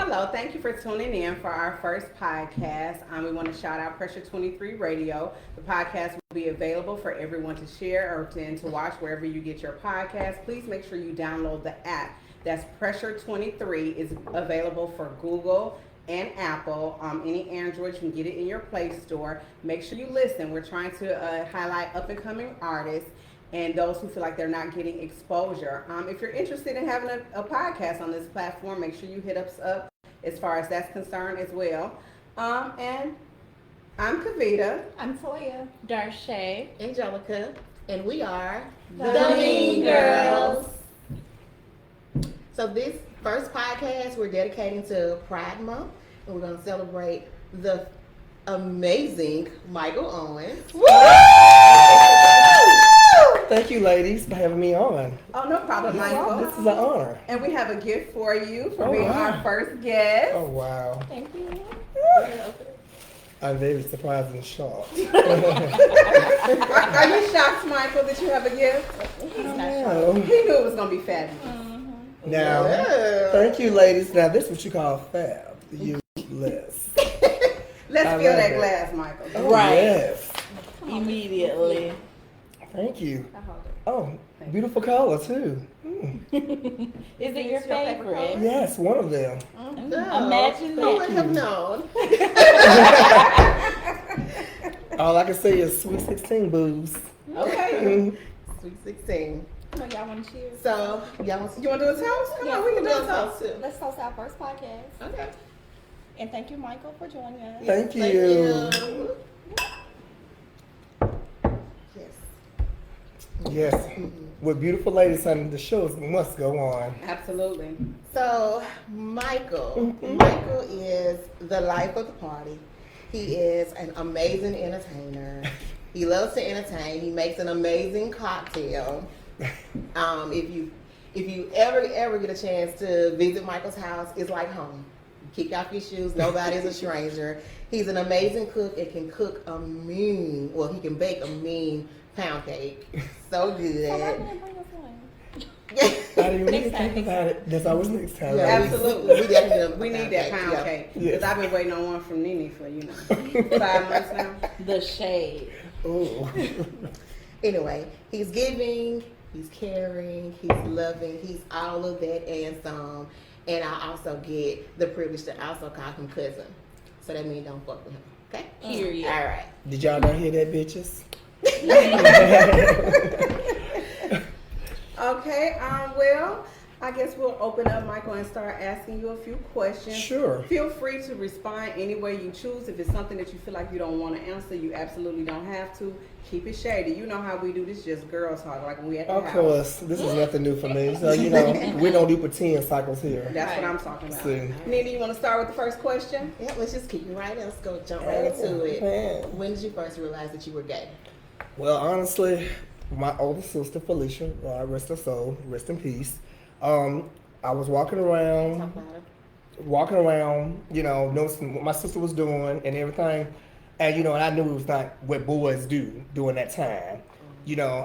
Hello, thank you for tuning in for our first podcast. We want to shout out Pressure 23 Radio. The podcast will be available for everyone to share or to watch wherever you get your podcast. Please make sure you download the app. That's Pressure 23. Is available for Google and Apple. Any Android, you can get it in your Play Store. Make sure you listen. We're trying to highlight up and coming artists and those who feel like they're not getting exposure. If you're interested in having a podcast on this platform, make sure you hit us up as far as that's concerned as well. And I'm Kavita. I'm Toya. Darshay Angelica. And we are The Mean Girls. So this first podcast we're dedicating to Pride Month, and we're going to celebrate the amazing Michael Owens. Woo! Thank you, ladies, for having me on. Oh, no problem, Michael. This is an honor. And we have a gift for you for Oh, being wow. our first guest. Oh, wow. Thank you. I'm very surprised and shocked. Are you shocked, Michael, that you have a gift? He Wow. knew it was going to be fabulous. Now, Yeah. thank you, ladies. Now, this is what you call fab. Useless. Let's I fill love that it. glass, Michael. Oh, Right. yes. immediately. Thank you. I hold it. Oh, beautiful color, too. Is it your Is your favorite favorite? color? Yes, one of them. Imagine Who would that. have known? All I can say is sweet 16 boobs. Okay. Sweet 16. So y'all want to cheers? So, y'all want You want to do a toast? Come on, we can do a toast. too. Let's toast our first podcast. Okay. And thank you, Michael, for joining us. Thank you. you. Yes. Yes. With beautiful ladies on the shows must go on. Absolutely. So, Michael is the life of the party. He is an amazing entertainer. He loves to entertain. He makes an amazing cocktail. If you ever get a chance to visit Michael's house, it's like home. Kick off your shoes. Nobody's a stranger. He's an amazing cook and can cook he can bake a mean pound cake. So good. So why didn't you bring us one? I didn't even Next think time. about it. That's always next time. Yeah, ladies. Absolutely. We definitely We need that pound yeah. cake. Yes. Because I've been waiting on one from Nene for, 5 months now. The shade. Oh. Anyway, he's giving, he's caring, he's loving, he's all of that and some. And I also get the privilege to also call him cousin. So that means don't fuck with him. Okay? Period. All right. Did y'all not hear that, bitches? Okay, well, I guess we'll open up, Michael, and start asking you a few questions. Sure. Feel free to respond any way you choose. If it's something that you feel like you don't want to answer, you absolutely don't have to. Keep it shady. You know how we do this, just girls talk, like when we at the Of house. course, this is nothing new for me. So, we don't do pretend cycles here. That's what I'm talking about. See. Nene, you want to start with the first question? Yeah, let's just keep it right and let's go jump right into it. Man. When did you first realize that you were gay? Well, honestly, my older sister, Felicia, rest her soul, rest in peace. I was walking Talk around, about it. noticing what my sister was doing and everything. And, and I knew it was not what boys do during that time.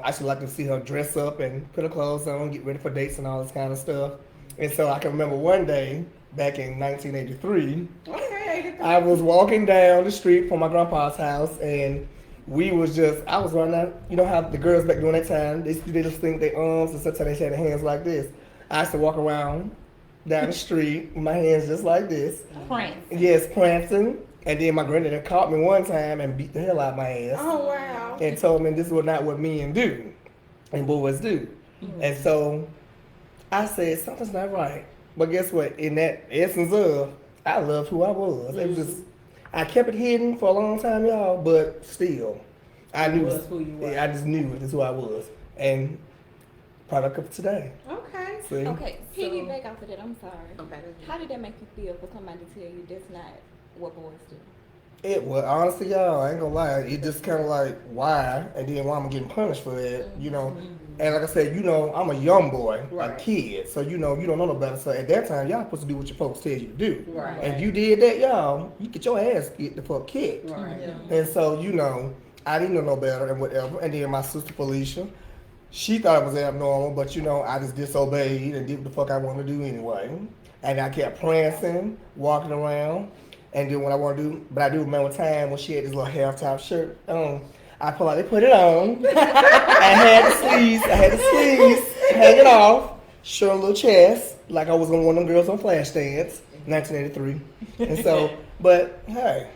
I should like to see her dress up and put her clothes on, get ready for dates and all this kind of stuff. And so I can remember one day, back in 1983, Okay. I was walking down the street from my grandpa's house and I was running out, you know how the girls back during that time, they just think their arms and sometimes they had their hands like this. I used to walk around down the street with my hands just like this. Prince. Yes, prancing. And then my granddad caught me one time and beat the hell out of my ass. Oh, wow. And told me this was not what men do and boys do. And so I said, something's not right. But guess what? In that essence of, I loved who I was. It was just, I kept it hidden for a long time, y'all, but still, I knew was who you were. Yeah, I just knew it is who I was. And product of today. Okay. See? Okay, piggyback off of that, I'm sorry. Okay. How did that make you feel for somebody to tell you that's not what boys do? It was, honestly, y'all, I ain't gonna lie, it just kind of like, why? And then why am I getting punished for that, And like I said, I'm a young boy, Right. a kid, so you don't know no better. So at that time, y'all supposed to do what your folks tell you to do. Right. And if you did that, y'all, you get your ass get the fuck kicked. Right. Yeah. And so, I didn't know no better and whatever. And then my sister Felicia, she thought it was abnormal, but I just disobeyed and did what the fuck I wanted to do anyway. And I kept prancing, walking around. And then what I want to do, but I do remember a time when she had this little half-top shirt on. I put it on. I had the sleeves hanging off, showing a little chest, like I was on one of them girls on Flashdance, 1983. And so, but hey.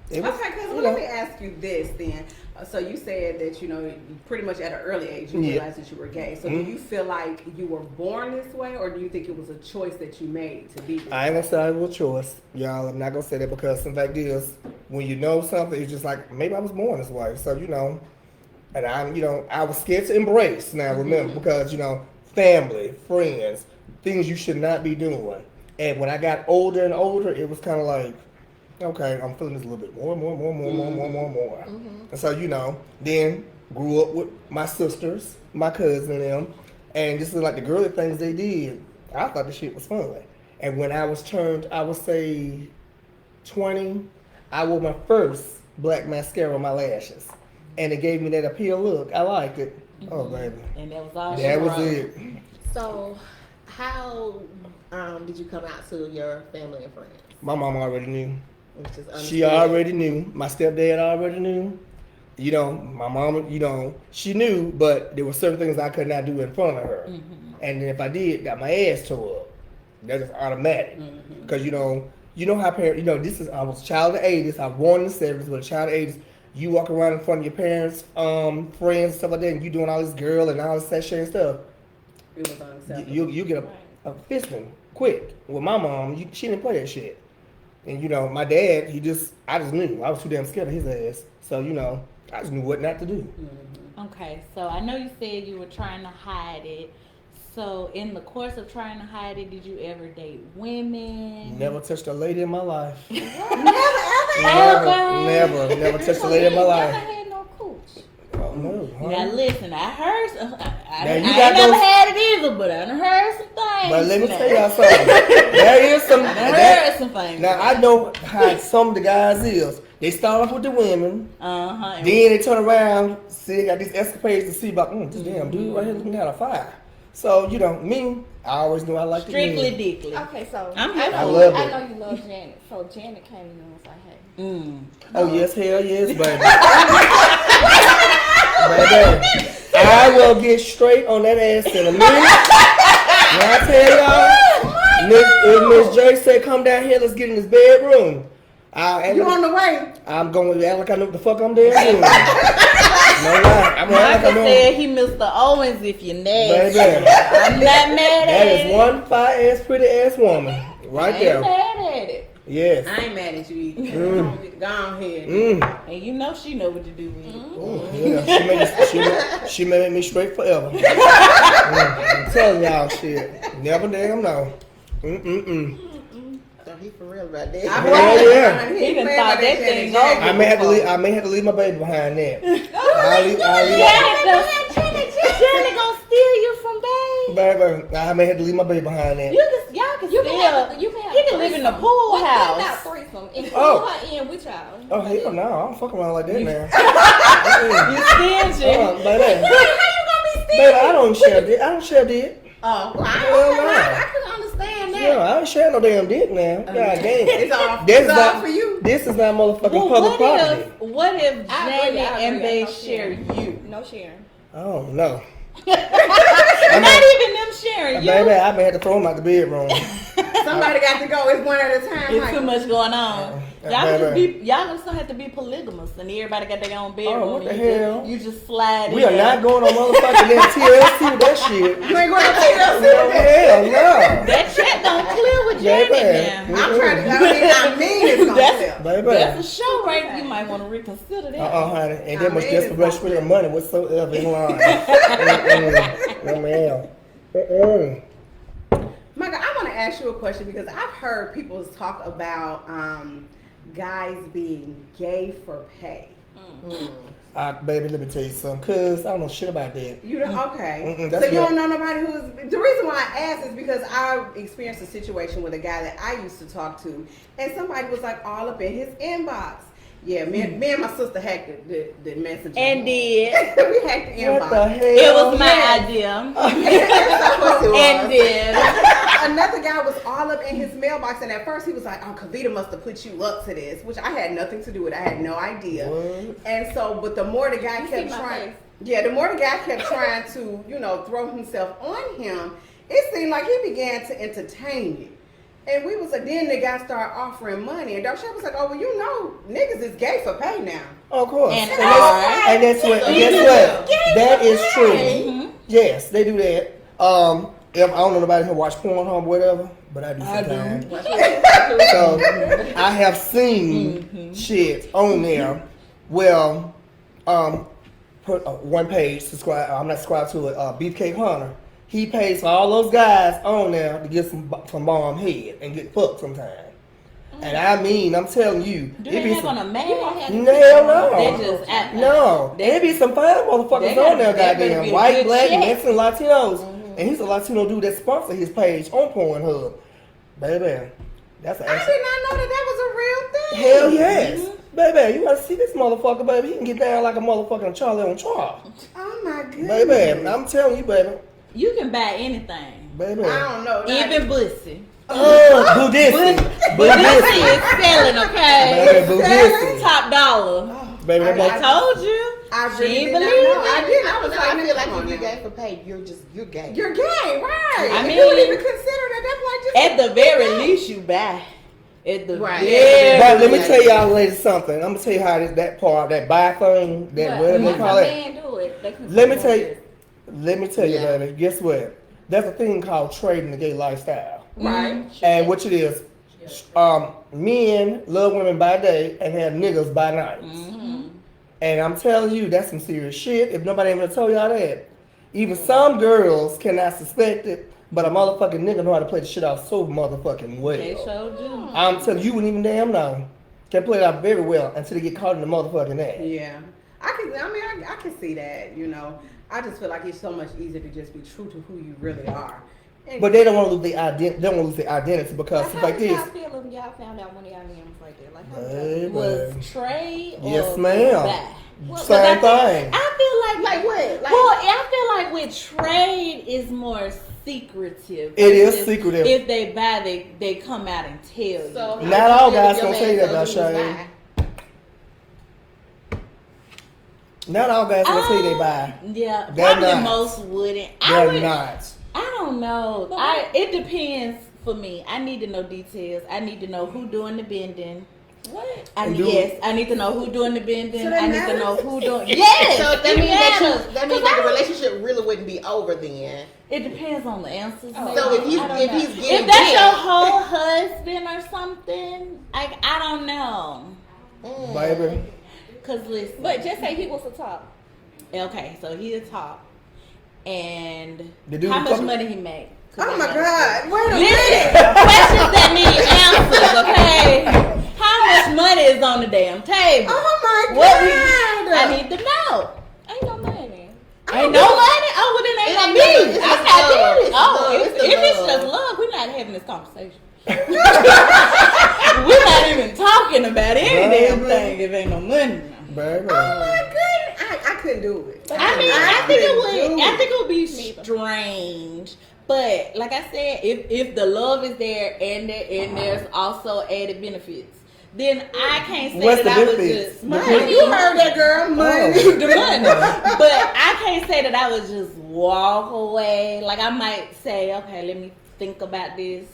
It was, Okay, because let me ask you this then. So you said that, pretty much at an early age you realized that you were gay. So do you feel like you were born this way, or do you think it was a choice that you made to be this I ain't gonna say it was a choice, y'all. I'm not gonna say that because the fact is, when you know something, it's just like, maybe I was born this way. So, and I was scared to embrace now, remember, because, family, friends, things you should not be doing. And when I got older and older, it was kind of like, okay, I'm feeling this a little bit more. And so, then grew up with my sisters, my cousin and them, and just like the girly things they did, I thought the shit was fun. And when I was turned, I would say 20, I wore my first black mascara on my lashes. And it gave me that appeal look. I liked it. Oh, baby. And that was all. That was it. So, how did you come out to your family and friends? My mom already knew. Which is She already knew. My stepdad already knew. My mom, she knew, but there were certain things I could not do in front of her. And then if I did, got my ass tore up. That is automatic. Because, you know how parents, I was a child of the 80s. I was born in the 70s, but a child of the 80s. You walk around in front of your parents, friends, and stuff like that, and you doing all this girl and all this sexual and stuff. It was unacceptable. You get a fisting quick. With my mom, she didn't play that shit. And my dad, I just knew. I was too damn scared of his ass. So, I just knew what not to do. Okay, so I know you said you were trying to hide it. So in the course of trying to hide it, did you ever date women? Never touched a lady in my life. Never Never touched a lady in my life. Never had no cooch. Oh, no. Huh? Now listen, I heard some. I Now, ain't you got never those- had it either, but I done heard some things. But let me now. tell y'all something. There is some. I done heard some things. Now, I know how some of the guys is. They start off with the women. And Then they turn around, see they got these escapades to see about, this damn dude right here looking kind of fire. So, me, I always knew I liked the strictly men. dickly. Okay, so I'm I here know, for it. I know you love Janet. So Janet came to you and was like, hey. Oh, yes, hell yes, baby. Baby, I will get straight on that ass in a minute. When I tell y'all, if Miss J said, come down here, let's get in this bedroom. You on the way? I'm going to act like I know what the fuck I'm doing. No lie. I'm going to act like I Michael know. said he Mr. Owens if you're nasty. Baby, I'm not mad at that it. is one fire-ass, pretty-ass woman. Right I there. ain't mad at it. Yes. I ain't mad at you either. Go on ahead. And she know what to do with it. Oh, yeah. She made me straight forever. I'm telling y'all shit. Never damn no. So he for real about that. Yeah. He done thought that thing over. I may have to leave my baby behind there. Janet gonna steal you from babe. Baby, I may have to leave my baby behind there. Y'all can You still. can have, you can have He can live in the pool What about house. threesome? And Oh. pull her in with y'all. Oh, hell no. I don't fuck around like that, man. You stingy. Baby. How you gonna be Baby, I don't share dick. I don't share dick. Oh, well, Hell no. I can understand that. Yeah, I don't share no damn dick now. God damn. it's all, This it's is all not for you. This is not motherfucking Well, public property. what if I Janet agree, and they no share sharing. you? No sharing. Oh no. Not even them sharing you. Baby, I may have to throw him out the bedroom. Somebody got to go. It's one at a time. It's Like, too much going on. Baby. Y'all just have to be polygamous, and everybody got their own bedroom. Oh, what the and hell? You just slide. We in are not going on motherfucking that TLC with that shit. you ain't going to TLC No, with that. hell no. That chat don't clear with Baby. Janet now. I'm trying to, I mean it's going to That's- sell. Baby. That's a show, right? You might want to reconsider that. Honey. Ain't that much I mean, it's desperation for their money whatsoever in line. No, ma'am. Michael, I want to ask you a question because I've heard people talk about guys being gay for pay. Baby, let me tell you something, cuz I don't know shit about that. You don't, okay. Mm-mm, So that's you good. don't know nobody who's. The reason why I asked is because I experienced a situation with a guy that I used to talk to, and somebody was like all up in his inbox. Yeah, me and my sister hacked the messenger. And did. We hacked the inbox. What the hell? It was my yes. idea. That's what it was. And did. another guy was all up in his mailbox, and at first he was like, "Oh, Kavita must have put you up to this," which I had nothing to do with. I had no idea. What? And so, but the more the guy kept trying, the more the guy kept trying to, throw himself on him, it seemed like he began to entertain it. And we was then the guy started offering money, and Darshay was like, "Oh, well, niggas is gay for pay now." Of course. And guess what? That is true. Mm-hmm. Yes, they do that. If I don't know nobody who watch Pornhub or whatever, but I do sometimes. So I have seen shit on there. Well, put one page subscribe. I'm not subscribed to it. Beefcake Hunter. He pays for all those guys on there to get some bomb head and get fucked sometimes. And I mean, I'm telling you, Do they have on a man? Hell no. They just act no. There be some fine motherfuckers on there, goddamn white, black, Mexican, Latinos, and he's a Latino dude that sponsor his page on Pornhub. Baby, that's I did not know that was a real thing. Hell yes. Baby, you gotta see this motherfucker, baby. He can get down like a motherfucking Charlie on Charlie. Oh my goodness. Baby, I'm telling you, baby. You can buy anything. Baby. I don't know. Even pussy. Buddhism. Pussy is selling, okay? Baby, Buddhism. Top dollar. Baby, I told you. I She really ain't did not believe know. it. I did. I was like, I feel like come on if you're now. gay for pay, you're gay. You're gay, right? I And mean, you don't even consider that. That's like just At the very least, you buy. At the Right. very But let me tell y'all ladies something. I'm gonna tell you how that part, that buy thing, that whatever they call it. Man do it. They can Let me support tell you, Yeah. baby. Guess what? There's a thing called trading the gay lifestyle, right. and what it is, men love women by day and have niggas by night. And I'm telling you, that's some serious shit. If nobody ever told y'all that, even some girls cannot suspect it, but a motherfucking nigga know how to play the shit out so motherfucking well. They showed you. I'm telling you, you wouldn't even damn know. Can play it out very well until they get caught in the motherfucking act. Yeah. I can see that, I just feel like it's so much easier to just be true to who you really are. And But they don't want to lose their identity. They don't want to lose their identity because How stuff like did this. y'all feel if y'all found out one of y'all men was like that? Like, how did y'all Baby. Was trade or Yes, ma'am. buy? Same thing. I feel Like what? Like, well, I feel like with trade is more secretive. It is versus secretive. If they buy, they come out and tell you. so how Not you all feel guys if your gonna say man that, told you he was Darshay. bi? Not all guys gonna say they buy. Yeah, They're probably not. most wouldn't. They're not. I don't know. It depends for me. I need to know details. I need to know who doing the bending. What? And I need to know who doing the bending. So that I need to matters? know who doing. Yes. So that it means matters. that the relationship really wouldn't be over then. It depends on the answers. Oh. maybe. So if he's I don't if know. he's getting If that's dick, your whole husband or something, I don't know. Baby. Cause listen, But just say he was the top. okay, so he the top, and The dude how who much come- money he make? oh my God. Wait a Listen, minute. questions that need answers, okay? How much money is on the damn table? Oh my What God. I need to know. Ain't no money. Ain't no money? Oh, well, then ain't no me. It's I the got love. it. It's Oh, the love. if It's the it's love. just love, we're not having this conversation. We're not even talking about any damn thing if ain't no money. Baby. Oh my goodness. I couldn't do it. I mean, I think it couldn't would. do I think it would be strange. But like I said, if the love is there and there's also added benefits, then I can't say What's that the I would benefits? just The money. benefits? You heard that, girl. Money. The money. But I can't say that I would just walk away. Like I might say, okay, let me think about this.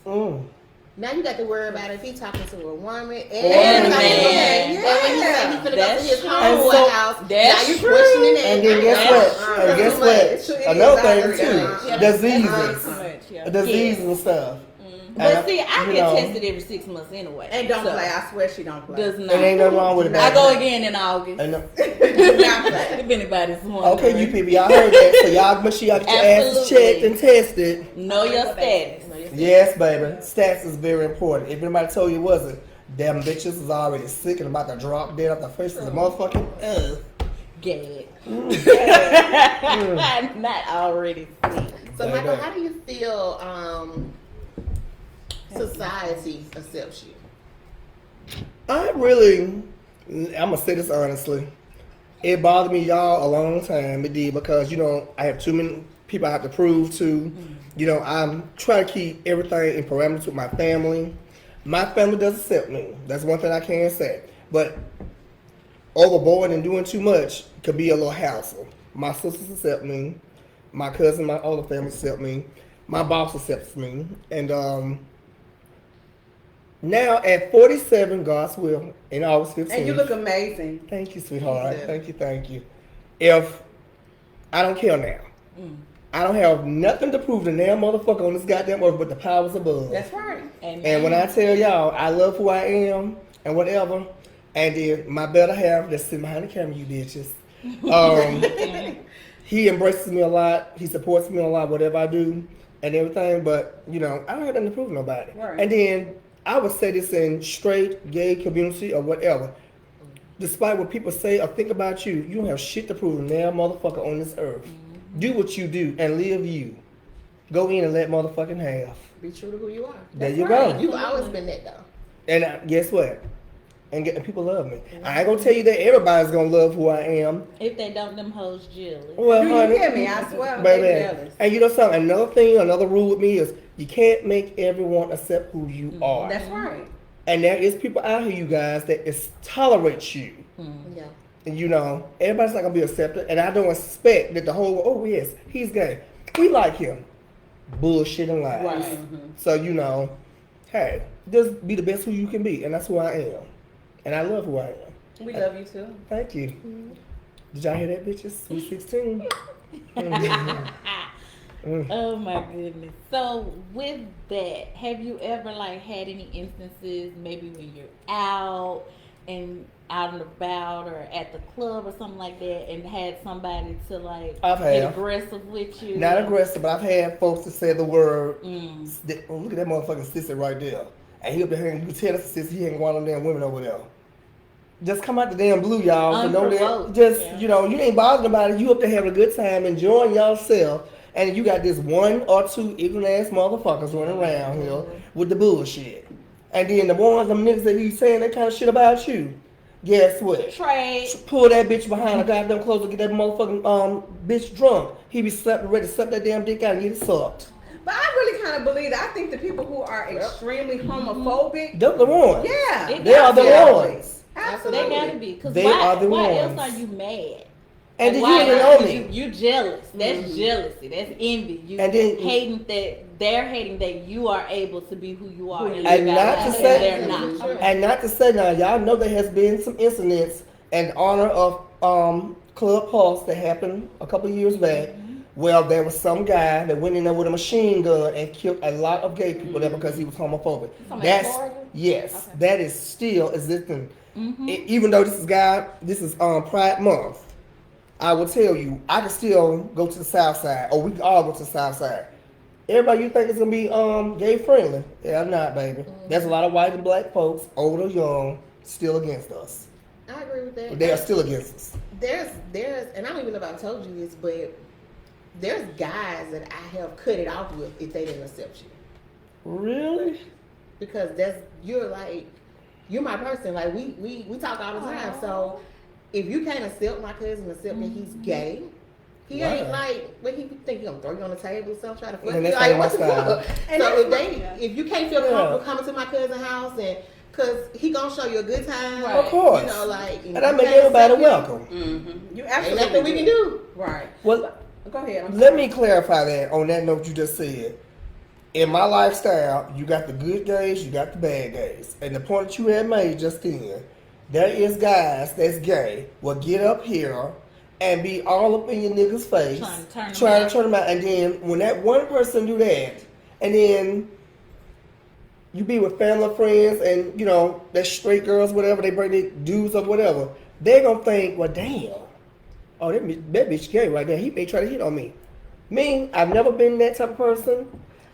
now you got to worry about if he talking to a woman And and a a man. man. And when he say he finna go to That's his true. homeboy And so- house, that's now you true. questioning that. And then guess what? And guess It's too what? much. Another It thing is too. out. Diseases. Too much, yeah. Diseases and stuff. But And, see, I you get know, tested every 6 months anyway. And don't So, play. I swear she don't play. Does not. It ain't nothing wrong with it. I baby. go again in August. And, Not play. If anybody's wondering. okay, you people, y'all heard that. So y'all make sure y'all get your asses Absolutely. checked and tested. Know your status. Yes, baby. Stats is very important. If anybody told you it wasn't, them bitches is already sick and about to drop dead off the face of the motherfucking Gag. Not already. So Baby. Michael, how do you feel society accepts you? I'm gonna say this honestly. It bothered me, y'all, a long time. It did because I have too many people I have to prove to. You know, I'm trying to keep everything in parameters with my family. My family does accept me. That's one thing I can say. But overboard and doing too much could be a little hassle. My sisters accept me. My cousin, my other family accept me. My boss accepts me. And now at 47, God's will, in August 15th. And you look amazing. Thank you, sweetheart. Thank you. Thank you. If I don't care now. I don't have nothing to prove to damn motherfucker on this goddamn earth but the powers above. That's right. And when I tell y'all I love who I am and whatever, and then my better half that's sitting behind the camera, you bitches. He embraces me a lot. He supports me a lot, whatever I do and everything. But you know, I don't have nothing to prove to nobody. Right. And then I would say this in straight gay community or whatever. Despite what people say or think about you, you don't have shit to prove to damn motherfucker on this earth. Do what you do and live you. Go in and let motherfucking have. Be true to who you are. There That's you right. go. You've always been that though. And guess what? And people love me. I ain't gonna tell you that everybody's gonna love who I am. If they don't, them hoes jealous. Well, Do you honey, hear me? I swear. They baby. jealous. And you know something? Another rule with me is you can't make everyone accept who you are. That's right. And there is people out here, you guys, that is tolerate you. Yeah. And you know, everybody's not gonna be accepted. And I don't expect that the whole world, oh yes, he's gay. We like him. Bullshit and lies. Right. So you know, hey, just be the best who you can be, and that's who I am. And I love who I am. We love you too. Thank you. Did y'all hear that, bitches? Sweet 16. Oh my goodness. So with that, have you ever like had any instances maybe when you're out and out and about or at the club or something like that and had somebody to like I've get had. aggressive with you? Not aggressive, but I've had folks that say the word. Mm. Oh, look at that motherfucking sissy right there. And he up there, you can tell that's a sissy. He ain't one of them damn women over there. Just come out the damn blue, y'all. For no damn, Unprovoked, just yeah. you know, you ain't bothering about it. You up there having a good time, enjoying yourself, and you got this one or two ignorant ass motherfuckers running around here with the bullshit. And then the ones, them niggas that be saying that kind of shit about you. Guess what? Trade. Pull that bitch behind the goddamn clothes and get that motherfucking bitch drunk. He be ready to suck that damn dick out and get it sucked. But I really kind of believe that. I think the people who are extremely homophobic, They're the ones. yeah, They are the absolutely. ones. Absolutely. They gotta be. Cause They why, are the why ones. else are you mad? And then Why you even not? know me. You jealous. That's jealousy. That's envy. You And then- hating that they're hating that you are able to be who you are and, And live not out to loud, say- and they're not. And not to say now, y'all know there has been some incidents in honor of Club Pulse that happened a couple of years back. Well, there was some guy that went in there with a machine gun and killed a lot of gay people there because he was homophobic. Something in Florida? Yes, Okay. that is still existing. Even though this is Pride Month, I will tell you, I can still go to the South Side, or we can all go to the South Side. Everybody you think is gonna be gay friendly? Yeah, not, baby. There's a lot of white and black folks, old or young, still against us. I agree with that. They are still against us. There's, and I don't even know if I told you this, but there's guys that I have cut it off with if they didn't accept you. Really? Because you're my person. Like we talk all the time. So if you can't accept my cousin, accept that he's gay, he ain't Wow. like what he think he gonna throw you on the table or something, try to fuck And you. that's Like not what the my style. fuck? And So that's if you can't feel comfortable coming to my cousin's house and cause he gonna show you a good time, Right. Of course. You know, like And I make everybody welcome. Mm-hmm. You Ain't absolutely nothing we can do. Right. Well, Go ahead. I'm let me clarify that on that note you just said. In my lifestyle, you got the good gays, you got the bad gays. And the point that you had made just then, there is guys that's gay will get up here and be all up in your niggas' face, Trying to turn them out. And then when that one person do that, and then you be with family friends and you know that straight girls, whatever they bring their dudes up, whatever, they gonna think, well, damn, oh that bitch gay right there. He may try to hit on me. Me, I've never been that type of person.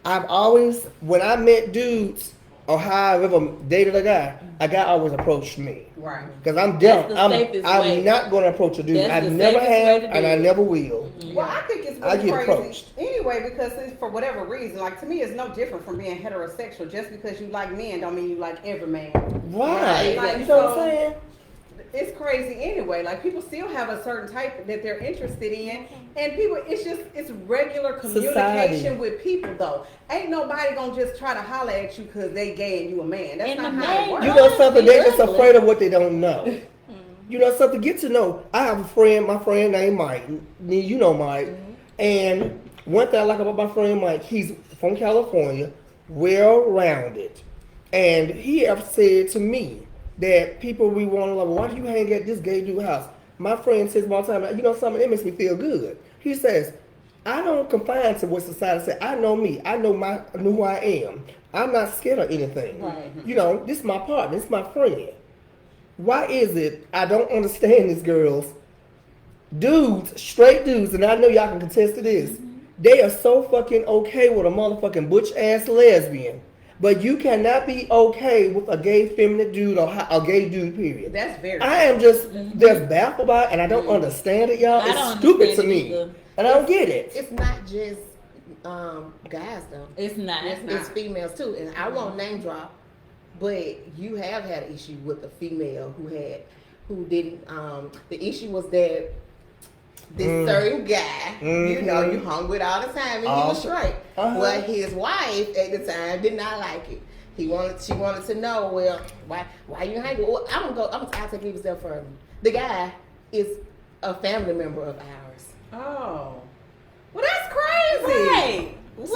I've always, when I met dudes or how I've ever dated a guy always approached me. Right. Because I'm That's down. the safest I'm way. not going to approach a dude. That's I the never safest way have, to and do I it. never will. Well, I think it's I really get crazy approached. anyway because it's for whatever reason. Like to me, it's no different from being heterosexual. Just because you like men, don't mean you like every man. Right. Like, You know what I'm so- saying? it's crazy anyway. Like people still have a certain type that they're interested in, and people, it's regular communication Society. with people though. Ain't nobody gonna just try to holler at you because they gay and you a man. That's And not the how it man- works. You know something? They're just Ugly. afraid of what they don't know. You know something? Get to know. I have a friend, my friend named Mike. You know Mike. And one thing I like about my friend Mike, he's from California, well-rounded. And he ever said to me that people we want to love, why do you hang at this gay dude house? My friend says all the time, you know something, it makes me feel good. He says, I don't confine to what society says. I know me. I know who I am. I'm not scared of anything. Right. You know, this is my partner. This is my friend. Why is it I don't understand these girls? Dudes, straight dudes, and I know y'all can contest to this. They are so fucking okay with a motherfucking butch ass lesbian, but you cannot be okay with a gay feminine dude or a gay dude. Period. That's very. I am just baffled by it, and I don't understand it, y'all. I It's don't stupid to understand me, it either. and I don't get it. It's not just guys though. It's not. It's females too, and I won't name drop, but you have had an issue with a female who didn't. The issue was that this certain guy, you know, you hung with all the time, and he was straight. Well, his wife at the time did not like it. She wanted to know, well, why you hang? Well, I'll take it a step further. The guy is a family member of ours. Oh, well, that's crazy. Right. So This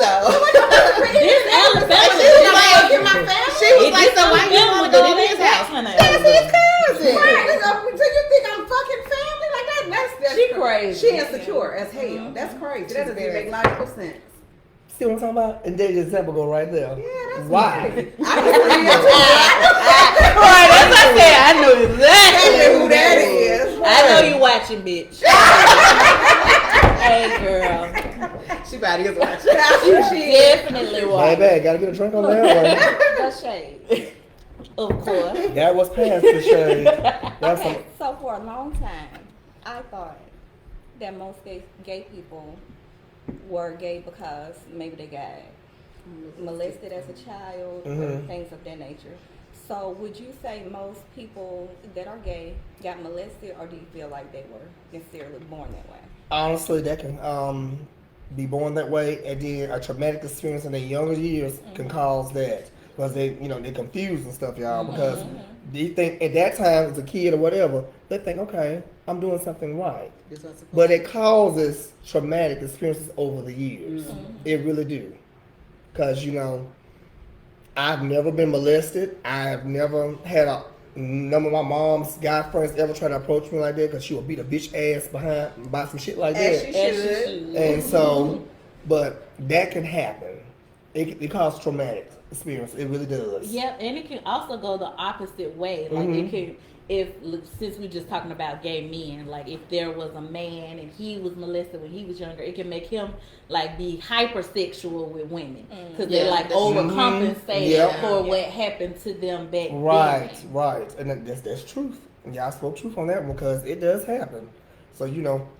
Alabama she was like, in my family. She was like, so why you want to go to his house? That's his cousin. Right. So you think I'm fucking family like that? That's She crazy. She insecure as hell. That's crazy. That doesn't even make logical sense. See what I'm talking about? And there's the example go right there. Yeah, that's why. crazy. Right, that's what I said. I know exactly who that is. I know you watching, bitch. Hey, girl. She about to watch. She Definitely My watching. bad, gotta get a drink on that The shade. Of course. one. That was past the shade. That's Okay, so for a long time, I thought that most gay people were gay because maybe they got molested as a child or Mhm. things of that nature. So would you say most people that are gay got molested, or do you feel like they were necessarily born that way? honestly, that can be born that way, and then a traumatic experience in their younger years can cause that because they confused and stuff, y'all. Because they think at that time as a kid or whatever, they think, okay, I'm doing something right, but it causes traumatic experiences over the years. It really do, because I've never been molested. I've never had none of my mom's guy friends ever try to approach me like that because she would beat a bitch ass by some shit like As that. she should. And so, but that can happen. It causes traumatic experience. It really does. Yep, and it can also go the opposite way. Like it can, since we're just talking about gay men, like if there was a man and he was molested when he was younger, it can make him like be hypersexual with women because they're like overcompensating for what happened to them back then. Right, and that's truth. Y'all spoke truth on that one because it does happen. So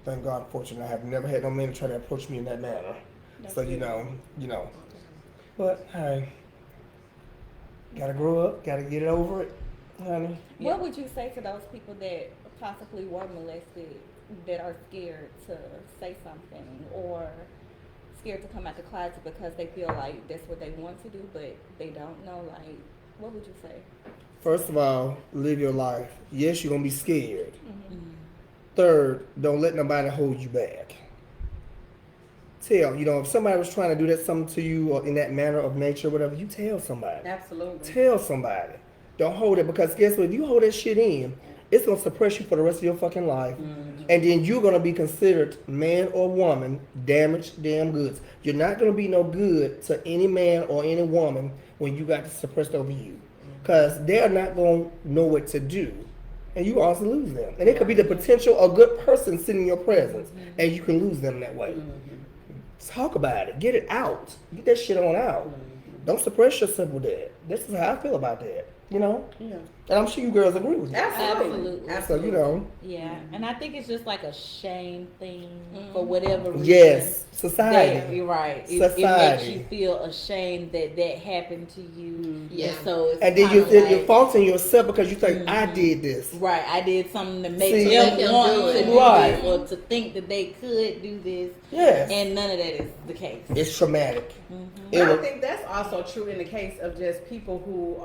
thank God, fortunately, I have never had no man try to approach me in that manner. So but hey, gotta grow up, gotta get it over it, honey. What would you say to those people that possibly were molested that are scared to say something or scared to come out the closet because they feel like that's what they want to do but they don't know? Like, what would you say? First of all, live your life. Yes, you're gonna be scared. Third, don't let nobody hold you back. Tell, if somebody was trying to do something to you or in that manner of nature, whatever, you tell somebody. Absolutely. Tell somebody. Don't hold it, because guess what? If you hold that shit in, it's gonna suppress you for the rest of your fucking life. And then you're gonna be considered man or woman damaged damn goods. You're not gonna be no good to any man or any woman when you got it suppressed over you. Because they're not gonna know what to do. And you also lose them. And it could be the potential of a good person sitting in your presence, and you can lose them that way. Talk about it. Get it out. Get that shit on out. Don't suppress yourself with that. This is how I feel about that. You know, Yeah. and I'm sure you girls agree with that. Absolutely. Absolutely. So you know, Yeah, and I think it's just like a shame thing Mhm. for whatever reason. yes, That, society. you're right. It makes Society. you feel ashamed that that happened to you. Yeah. And so it's And then kinda you're like, faulting yourself because you think I Mhm. did this. right, I did something to make See, them make them want do to it. do Right. this or to think that they could do this. Yes, And none of that is the case. it's traumatic. Mhm. But It I was- think that's also true in the case of just people who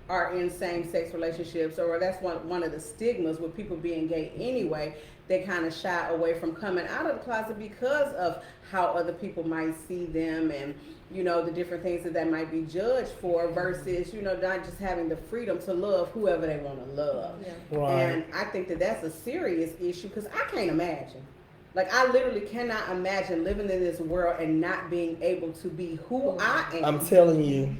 are in same-sex relationships, or that's one of the stigmas with people being gay anyway. They kind of shy away from coming out of the closet because of how other people might see them and, you know, the different things that might be judged for versus, you know, not just having the freedom to love whoever they want to love. Yeah. Right. And I think that that's a serious issue because I can't imagine. Like, I literally cannot imagine living in this world and not being able to be who I am. I'm telling you.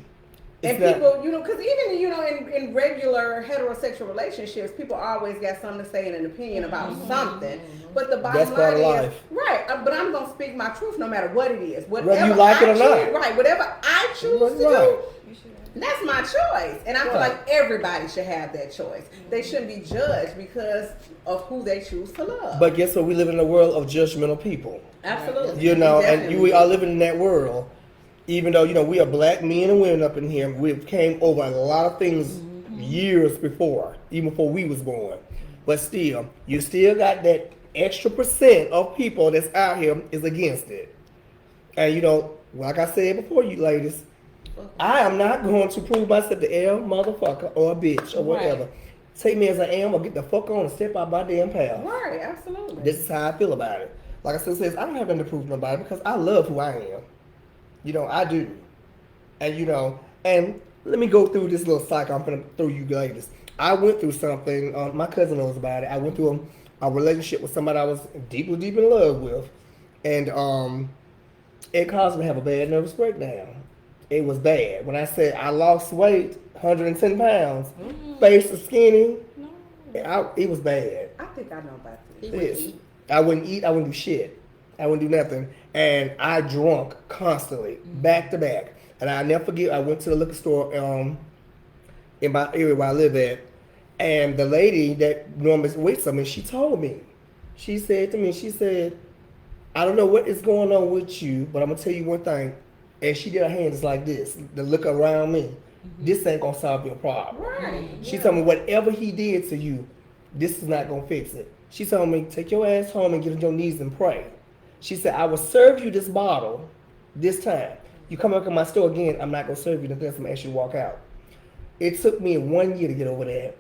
And It's not- people, you know, because even, you know, in regular heterosexual relationships, people always got something to say and an opinion about something. But the bottom That's part line of is, life. right, but I'm going to speak my truth no matter what it is. Whether you like it or I not. choose, right, whatever I choose to Right. do, that's my choice. And I feel Right. like everybody should have that choice. They shouldn't be judged because of who they choose to love. But guess what? We live in a world of judgmental people. Absolutely. You know, and Definitely. we are living in that world. Even though, you know, we are black men and women up in here, we've came over a lot of things years before, even before we was born. But still, you still got that extra percent of people that's out here is against it. And you know, like I said before, you ladies, I am not going to prove myself to a motherfucker or a bitch or whatever. Right. Take me as I am or get the fuck on and step out my damn path. Right, absolutely. This is how I feel about it. Like I said, I don't have nothing to prove to nobody because I love who I am. You know, I do. And you know, and let me go through this little cycle I'm gonna throw you ladies. I went through something, my cousin knows about it. I went through a relationship with somebody I was deep in love with. And it caused me to have a bad nervous breakdown. It was bad. When I said I lost weight, 110 pounds, face was skinny, it was bad. I think I know about this. He would Yes. eat. I wouldn't eat. I wouldn't do shit. I wouldn't do nothing. And I drunk constantly, back to back. And I never forget, I went to the liquor store in my area where I live at. And the lady that normally waits on me, she told me. She said to me, she said, I don't know what is going on with you, but I'm going to tell you one thing. And she did her hands like this, to look around me. This ain't going to solve your problem. Right. She told me whatever he did to you, this is not gonna fix it. She told me take your ass home and get on your knees and pray. She said I will serve you this bottle this time. You come back in my store again, I'm not gonna serve you unless I'm ask you to walk out. It took me 1 year to get over that.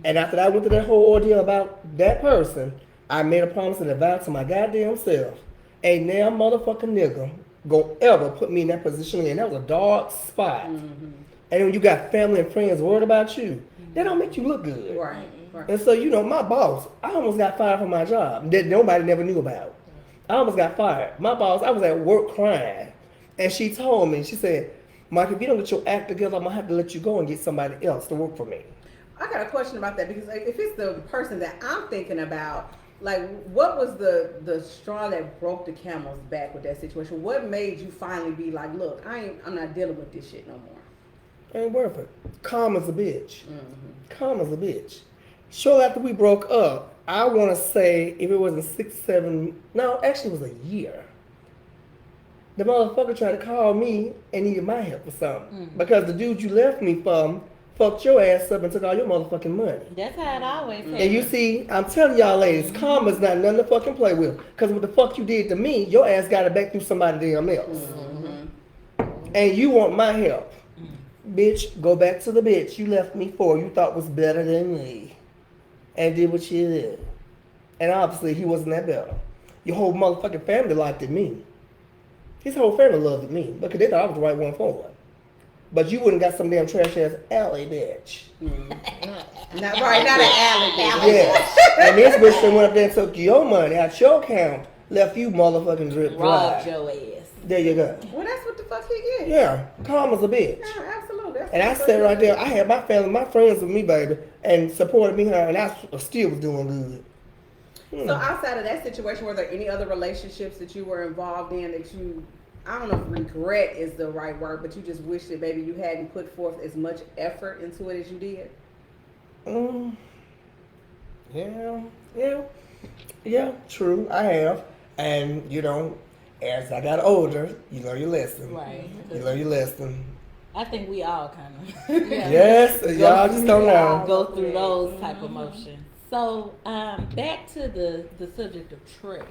And after I went through that whole ordeal about that person, I made a promise and a vow to my goddamn self. Ain't now motherfucking nigga gonna ever put me in that position again. That was a dark spot. And when you got family and friends worried about you, that don't make you look good. Right. Right. And so, you know, my boss, I almost got fired from my job that nobody never knew about. I almost got fired. My boss, I was at work crying. And she told me, she said, Mike, if you don't get your act together, I'm going to have to let you go and get somebody else to work for me. I got a question about that because if it's the person that I'm thinking about, like, what was the straw that broke the camel's back with that situation? What made you finally be like, look, I'm not dealing with this shit no more? Ain't worth it. Calm as a bitch. Calm as a bitch. Shortly after we broke up, I want to say if it wasn't 6, 7, no, actually it was a year. The motherfucker tried to call me and needed my help for something. Because the dude you left me from fucked your ass up and took all your motherfucking money. That's how it always happens. And you see, I'm telling y'all ladies, karma's not nothing to fucking play with. Because what the fuck you did to me, your ass got it back through somebody damn else. And you want my help. Bitch, go back to the bitch you left me for, you thought was better than me. And did what you did. And obviously he wasn't that better. Your whole motherfucking family liked it me. His whole family loved me because they thought I was the right one for it. But you wouldn't got some damn trash ass alley bitch. Not right, not an alley. Yes. And this bitch then went up there and took your money out your account, left you motherfucking drip Robbed dry. your ass. There you go. Well, that's what the fuck he get. Yeah, karma's a bitch. Yeah, absolutely. That's And I what the sat fuck right he there. get. I had my family, my friends with me, baby, and supported me, and I still was doing good. So outside of that situation, were there any other relationships that you were involved in that you I don't know if regret is the right word, but you just wish that maybe you hadn't put forth as much effort into it as you did? Yeah, true. I have. And, as I got older, you learn your lesson. Right. You learn your lesson. I think we all kind of Yes, y'all just don't know. go through those type of emotions. So, back to the subject of trade.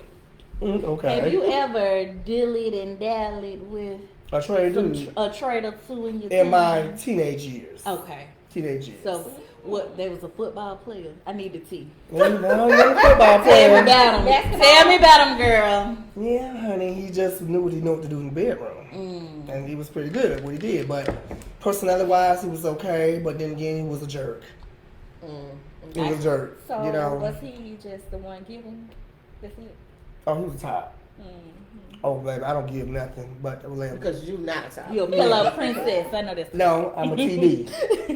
Okay. Have you ever dillied and dallied with I try to do a trade or two in your in my time? teenage years. Okay. Teenage years. So, what? There was a football player. I need the tea. Well, no, you're a football Tell me player. about him. Tell me about him, girl. Yeah, honey, he just knew what to do in the bedroom. And he was pretty good at what he did. But personality-wise, he was okay. But then again, he was a jerk. He was a jerk, So you know. was he just the one giving? That's it. Oh, he was a top. Oh, baby, I don't give nothing but a lamb. Because you not a top. You're a pillow princess. I know this. No, I'm a TB.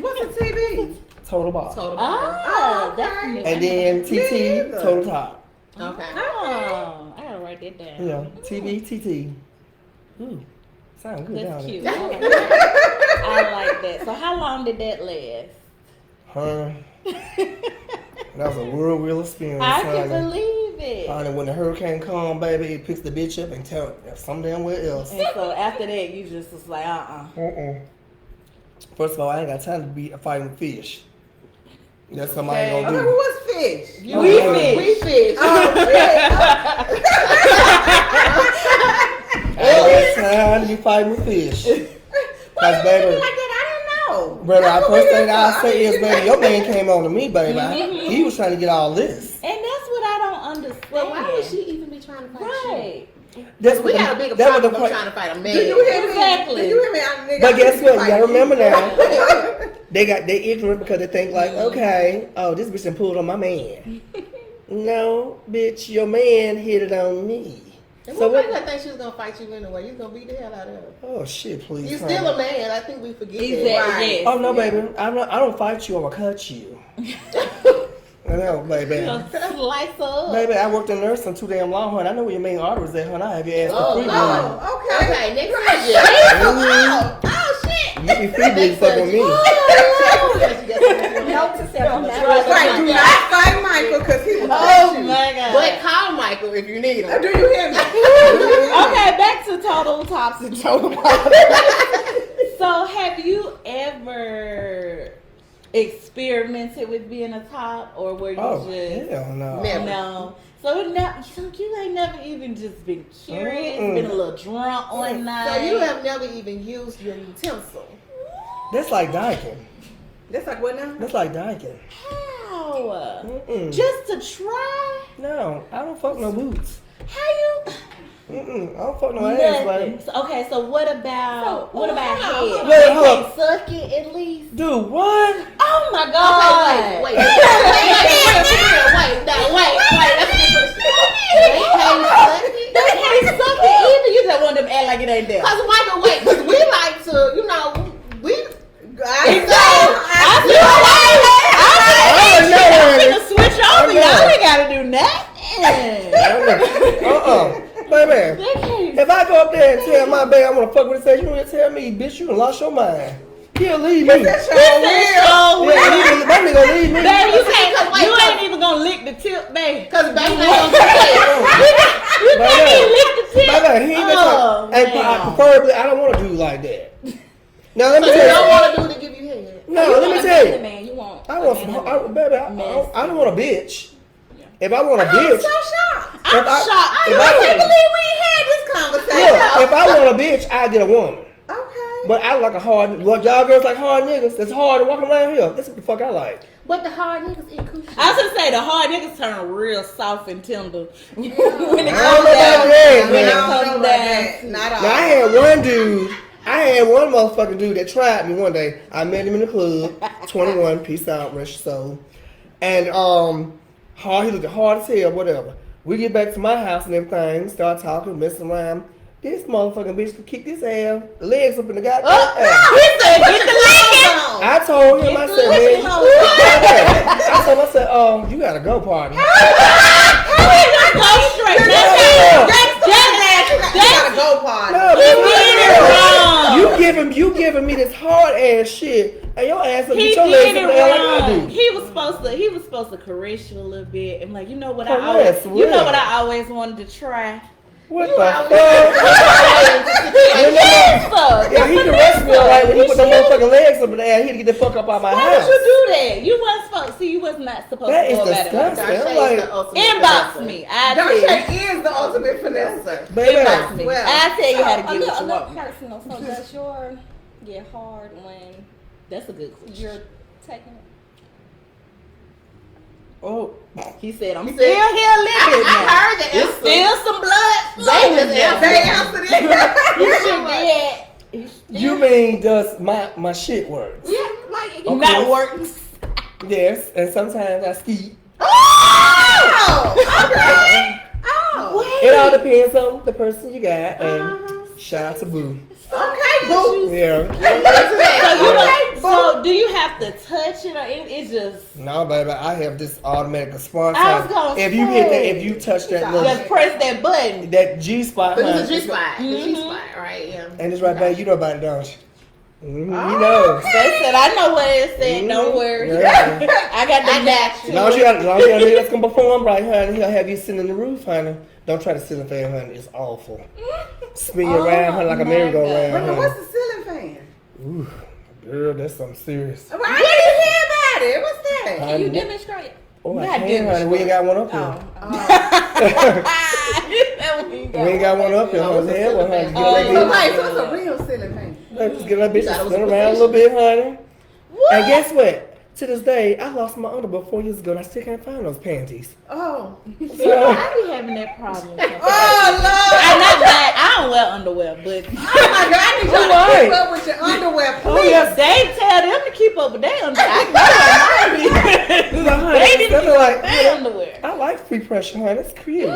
What's a TB? Total bar. Total. Oh, that's new. And then TT, total top. Okay. Oh, I gotta write that down. Yeah, TB, TT. Ooh, sound good, That's don't cute. it? I like that. So how long did that last? Huh? That was a real experience, I can honey. believe it. Honey, when the hurricane come, baby, it picks the bitch up and tell it some damn where else. And so after that, you just was like, First of all, I ain't got time to be fighting with fish. That's something I ain't Okay, gonna who do. was fish? We fish. We fish. Oh, shit. I ain't got time to be fighting with fish. Cause baby, Like that, I don't know. brother, That's the what first we thing here I for. say is, baby, your man came on to me, baby. He was trying to get all this. And that's what I don't understand. Well, why would she even be trying to fight Right. That's We what got a bigger that was problem the than trying to fight a man. Do you hear me? Exactly. Do you hear me? Nigga, But guess what? You Like, gotta remember now. They ignorant because they think like, okay, oh, this bitch done pulled on my man. No, bitch, your man hit it on me. And So what made what? her think she was gonna fight you anyway? You was gonna beat the hell out of her. Oh shit, please. You honey. still a man. I think we forget Exactly. that. Right. Yes. Oh no, baby, I don't fight you. I'ma cut you. No, baby. Slice her up. Baby, I worked in nursing too damn long, honey. I know where your main arteries at, honey. I have your ass Oh, for free. Lord. Oh, okay. Okay, next subject. Oh, shit. You be free big fuck with me. Note to self on that. Right, do not fight Michael because he will Oh hurt you. my god. But call Michael if you need him. Do you hear me? Okay, back to total tops and total bottoms. So, have you ever experimented with being a top, or were you Oh, just hell no. Never. no? So you ain't never even just been curious, been a little drunk one night. So you have never even used your utensil. That's like dyking. That's like what now? That's like dyking. How? Mm-mm. Just to try? No, I don't fuck no boots. How you? I don't fuck no ass, Nothing. baby. So, okay, so what about So, what about hold on, head? hold on. Wait, They hold can't on. suck it at least. Dude, what? Oh my god! Wait. That's a different shit. They can't suck it. They can't suck it either. You just want them to act like it ain't there. Cause Michael, wait, cause we like to, we. I'm know. gonna switch over. Y'all ain't gotta do nothing. Baby, They can't. if I go up there and tell my baby I want to fuck with her, say, you want to tell me, bitch, you done lost your mind. He'll leave me. So Yeah, that nigga gonna leave me. baby, you can't. Wait, You wait. ain't even gonna lick the tip, baby. Cause baby, they don't do that. You can't even lick the tip. Baby, he ain't Oh, and man. preferably, I don't want to do like that. Now, let me So you tell don't you. want to do it to give you head. No, You let want me a tell manly you. man. You want. I want some, baby, I don't want a bitch. If I want a bitch, so shocked. if I, shocked. if I can't I, believe we had this conversation. look, if I want a bitch, I get a woman. Okay. But I like a hard, what y'all girls like hard niggas? That's hard to walk around here. That's what the fuck I like. But the hard niggas eat coochie. I was gonna say the hard niggas turn real soft and tender when it I don't comes know down. about that, When it man. comes know about that. down. Not all. Now, I had one motherfucking dude that tried me one day. I met him in the club, 21, peace out, rest your soul. And he looked hard as hell, whatever. We get back to my house and everything, start talking, messing around. This motherfucking bitch could kick this ass, the legs up in the goddamn ass. He said, "Get the leg." I told him, I said, man, I told him, I said, you gotta go, partner. Go straight. Yeah. Just gotta go party. No, He did it wrong. You giving me this hard ass shit, and your ass up He get your did legs it up there like I wrong. do. He was supposed to caress you a little bit and like, you know what I Caress always, you know what? what I always wanted to try. What the fuck? Vanessa, Yeah, he caressed me alright when he put the motherfucking legs up in the air. He'd get the fuck up out my why house. would you do that? You wasn't supposed. See, you was not supposed That to is go about it. disgusting. I'm Darshay like, is the ultimate Inbox finesser. me. I Darshay tell you. is the ultimate finesser. baby. Inbox me. Well, I tell you how to A get what little, you a little want. personal. So does your get hard when That's a good question. you're taking it? Oh, He said, I'm He still said- here living I now. heard the There's answer. still some blood They flowing just there. They answered it. You should be you mean does my shit work? Yeah, like Okay. not works. Yes, and sometimes I ski. Oh, okay. Oh, It all depends on the person you got, and shout out to Boo. okay, boo. Yeah. So do you have to touch it or it's just No, baby, I have this automatic response. I was gonna if you hit that, say. if you touch that just little, press that button? that G spot, But it's honey, a G spot. The G Mhm. spot, right? Yeah. and it's right back. You know about it, don't you? You Oh, know. They said I know what it said. Don't worry. Yeah. I got the match. As long as you got a nigga that's gonna perform right, honey, he'll have you sitting in the roof, honey. Don't try to ceiling fan, honey. It's awful. Spin you around, honey, like a my merry-go-round, Wait a minute, honey. what's the ceiling fan? Ooh, girl, that's something serious. Well, I didn't hear about it. What's that? Honey, You demonstrate. Oh, I Not can, honey. We ain't got one up here. We ain't got one up here, honey. Yeah, well, honey. Get So, that like, what's a real ceiling fan? bitch, just get that bitch thought it to was spin a around a little bit, honey. And guess what? To this day, I lost my underwear 4 years ago, and I still can't find those panties. Oh. So, I be having that problem. Oh, Lord. I'm not bad. I don't wear underwear, but Oh, my God. I need y'all to Right. keep up with your underwear, oh please. yes, they tell them to keep up with their underwear. I know no, honey, they didn't that's keep up like, with their underwear. I like free pressure, honey. It's cute.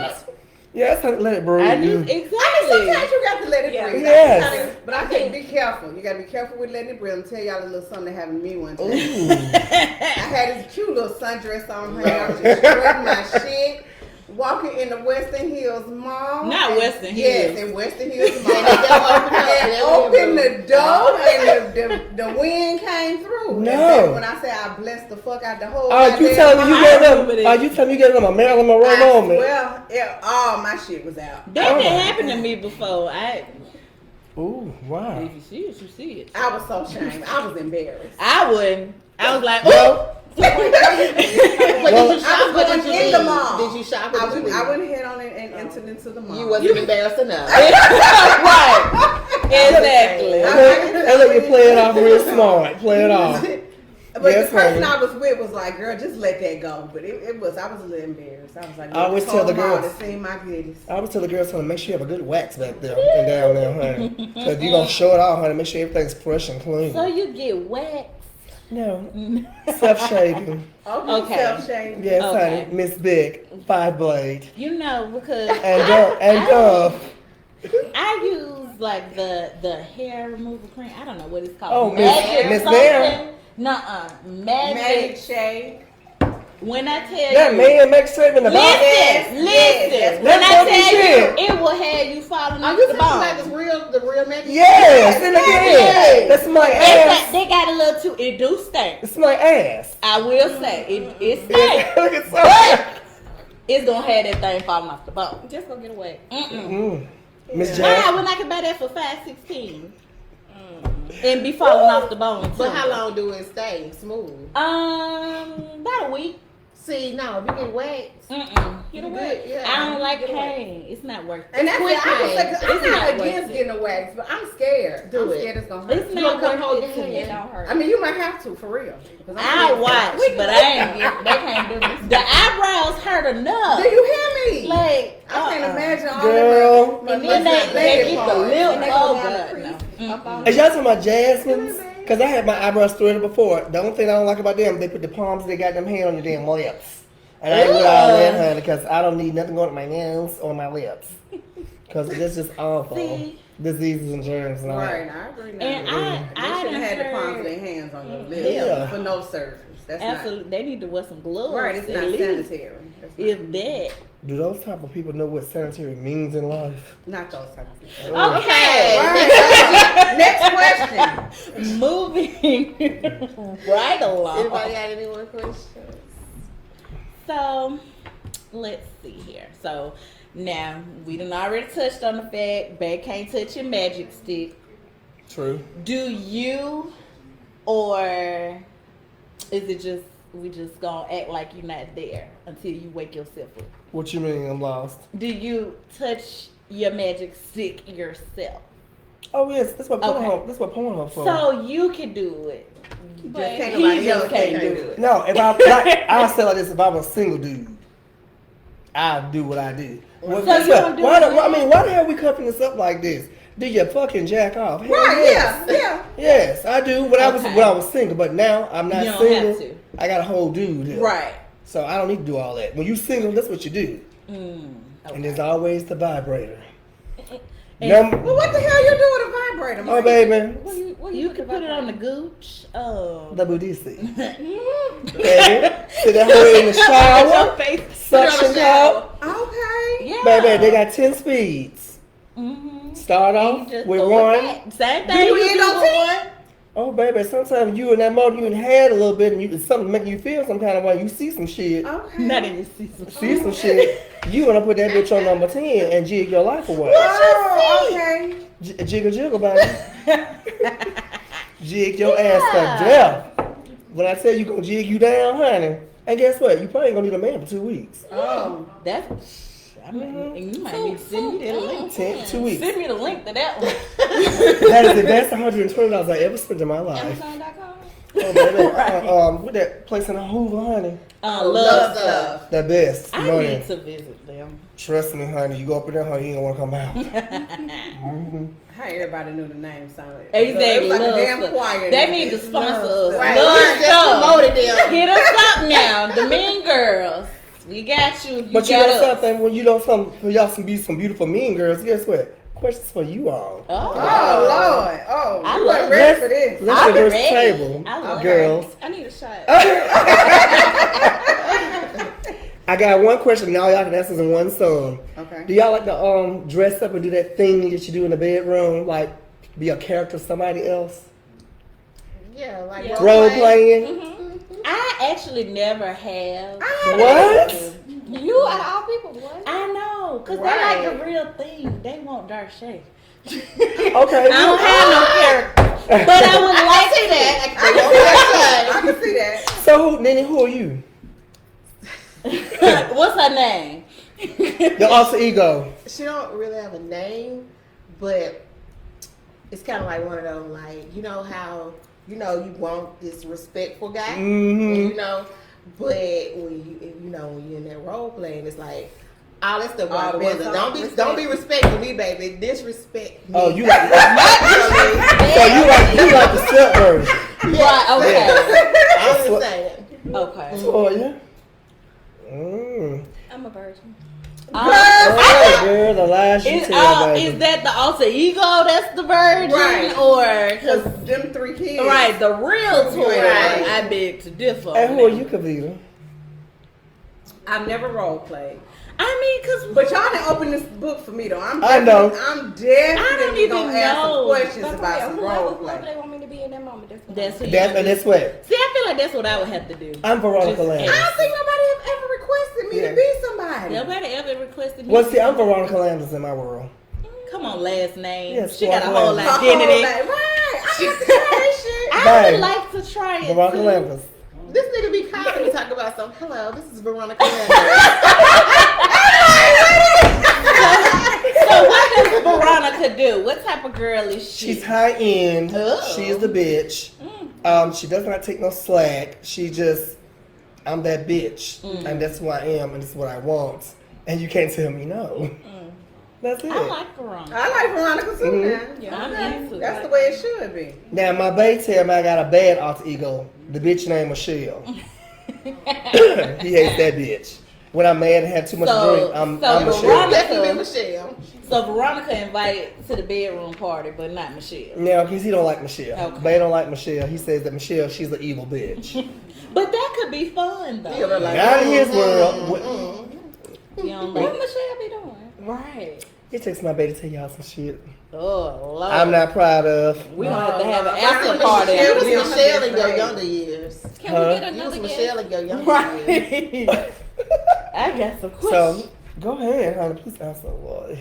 Yeah, that's how to let it breathe. I do I mean, exactly. sometimes you got to let it Yeah. breathe. Yes. But I think be careful. You got to be careful with letting it breathe. I'm tell y'all a little something that happened to me one time. Ooh. I had this cute little sundress on, honey. I was just strutting my shit. Walking in the Western Hills Mall. Not And- Western Yes, Hills. in Western Hills Mall. And they don't open up. And opened the door and the wind came through. No. And then when I say I blessed the fuck out the whole Are you goddamn telling me you mall, gave remember them? that. Are you telling me you gave them a Marilyn Monroe moment? well, all my shit was out. That Oh didn't my happen to me before. Ooh, wow. If you see it, you see it. I was so ashamed. I was embarrassed. I wouldn't. I was like, Well, But Well, did you I shop? was What going did you in leave? the mall. Did you shop? I Or did you went leave? ahead on it and entered into the mall. You wasn't embarrassed enough. right. Exactly. and look, you play it off real smart. Play it off. But Yes, the person honey. I was with was like, "Girl, just let that go." But I was a little embarrassed. I was like, I always tell the girls. to see my goodies. I always tell the girls, honey, make sure you have a good wax back there and down there, honey. Because you're going to show it off, honey. Make sure everything's fresh and clean. So you get wax. No. Self-shaving. Okay. Self-shame. Yes, Okay. honey. Miss Big. 5 blade. You know, because And Dove. I use like the hair removal cream. I don't know what it's called. Oh, Magic Miss something. Bear. Nuh-uh. Magic Magic. shade. When I tell That you. man makes shaving the bottom. Listen. Yes, When that's I what he tell you, said. it will have you falling Are off you the talking about bone. the real magic? Yes, and again. That's my ass. They got a little too. It do stink. It's my ass. I will say it stink. Look at something. It's gonna have that thing falling off the bone. Just go get away. Miss Why? Jack. When I can buy that for $5.16 and be falling off the bone. Too. But how long do it stay smooth? About a week. See, no, if you get waxed, Get away. yeah. I don't like pain. It's not worth it. And that's Quick it. I was like, thing. I'm It's not not worth against it. getting a wax, but I'm scared. Do I'm it. scared it's gonna hurt. It's you gonna not come hold worth your it to It me. don't hurt. I mean, you might have to for real. 'Cause I'm I'll scared. watch, but I ain't get. They can't do this. The eyebrows hurt enough. Do you hear me? Like I can't imagine all Girl. that. And then they get the lip. And they go Oh down the god, crease. no. Up on Is y'all talking about Jasmine's? Because I had my eyebrows threaded before. The only thing I don't like about them, they put the palms of their goddamn hand on your damn lips. And I ain't with all that, honey, because I don't need nothing going on my nose or my lips. Because it's just awful. See, diseases and germs and all Right, that. I agree. And They I shouldn't done have had the palms of heard- their hands on your lips Yeah. for no surgeries. That's Absolutely, they need to wear some gloves. not right. It's at not least. sanitary. That's not, If that. Do those type of people know what sanitary means in life? not those type of people. Okay. Right. Next question. Moving right along. Anybody got any more questions? So, let's see here. So, now, we done already touched on the fact babe can't touch your magic stick. True. Do you, or is it just, we just gonna act like you're not there until you wake yourself up? What you mean? I'm lost. Do you touch your magic stick yourself? Oh yes, that's what Okay. Pornhub. That's what Pornhub for. So you can do it, but can't he nobody just else can't can't do do it. no, if I say like this, if I was a single dude, I'd do what I did. Well, So guess you what? don't do Why it the, I now? mean, why the hell we cuffing this up like this? Do you fucking jack off? Hell Right? yes. Yeah. Yes, I do. When Okay. I was single, but now I'm not You don't single. have to. I got a whole dude. Here. Right. So I don't need to do all that. When you single, that's what you do. And there's always the vibrator. And- Well, what the hell you do with a vibrator? Oh baby, You can put it on the gooch. Oh. the booty. Baby, sit that hoe in the shower. face. Suction cup. Okay. Yeah. Baby, they got 10 speeds. Mm-hmm. Start off with one. Same Do thing. you you end do on with 10? one. Oh, baby, sometimes you and that motor, you had a little bit, and something making you feel some kind of way. You see some shit. Okay. Not in your season. See some shit. You want to put that bitch on number 10 and jig your life away. Oh, okay. Jiggle, baby. Jig your ass to death. When I tell you gonna jig you down, honey. And guess what? You probably ain't gonna need a man for 2 weeks. Oh. That's. I mean, you might need to send me that link. 2 weeks. Send me the link to that one. That is the best $120 I ever spent in my life. Amazon.com. Oh, baby. With that place in Hoover, honey. Love. Stuff. The best. I money. need to visit them. Trust me, honey. You go up in there, honey, you ain't gonna come out. Mm-hmm. How everybody knew the name sounded. Exactly. It's like a Love damn stuff. choir. They name. need to It's sponsor love us. stuff. Right. Love We just stuff. promoted them. Hit us up now. The Mean Girls. We got you. But you got know us. something? When you know something, for y'all to be some beautiful mean girls, guess what? Questions for you all. Oh, Lord. Oh, I you love weren't ready for this. Let's I'm reverse the ready. table, I love girls. I need a shot. I got one question. Now y'all can answer in one song. Okay. Do y'all like to dress up and do that thing that you do in the bedroom, like be a character of somebody else? Yeah, like Yeah. Role playing. I actually never have. What? You out of all people, what? I know, because Right. they like the real thing. They want Darshay. Okay. I don't have no character. But I would like to that. I can see that. So, Nene, who are you? What's her name? The alter ego. She don't really have a name, but it's kind of like one of them, like, you know how, you know, you want this respectful guy, Mm-hmm. you know, but when you're in that role playing, it's like, all that stuff All going the together. ones Don't be respecting me, baby. Disrespect me. Oh, you like so you like the step version. Right, okay. I'm just saying. Okay. Toya. Mm. I'm a virgin. Oh, girl, the lies you Is, tell, baby. is that the alter ego that's the virgin? Right. Or, Because them 3 kids. right, the real Toya, Right. I beg to differ. And on who are that. you, Kavita? I've never role played. I mean, because But y'all didn't open this book for me, though. I know. I'm definitely even going to ask some know. questions But about some whoever role whoever play. they want me to be in that moment, that's what that's who you That's what. See, I feel like that's what I would have to do. I'm Veronica Just Landis. I don't think nobody have ever requested me Yeah. to be somebody. Nobody ever requested me. Well, see, I'm Veronica Landis in my world. Come on, last name. Yes, she got a Veronica whole Landis. identity. Right. I got to try that shit. I Bang. would like to try it. Veronica too. Landis. This nigga be calling to talk about something. Hello, this is Veronica Landis. So what does Veronica do? What type of girl is she? She's high end. Oh. She's the bitch. She does not take no slack. She just, I'm that bitch. And that's who I am, and this is what I want. And you can't tell me no. That's it. I like Veronica. I like Veronica too Mhm. now. Yeah, I'm Okay. into That's it. the way it should be. Now, my bae tell me I got a bad alter ego. The bitch named Michelle. He hates that bitch. When I'm mad and have too much So- drink, I'm so Michelle. Veronica- Definitely Michelle. So Veronica invited to the bedroom party, but not Michelle. Now, because he don't like Michelle. Okay. Bay don't like Michelle. He says that Michelle, she's an evil bitch. But that could be fun though. Yeah, they're like, Not in his world. You don't What like Michelle be doing? right. It takes my baby to tell y'all some shit Oh Lord. I'm not proud of. We don't have to have an You after was party. Michelle in your younger years. Can Huh? we get You was another Michelle guest? in your younger years. Right. I got some questions. So, go ahead, honey. Please answer, boy.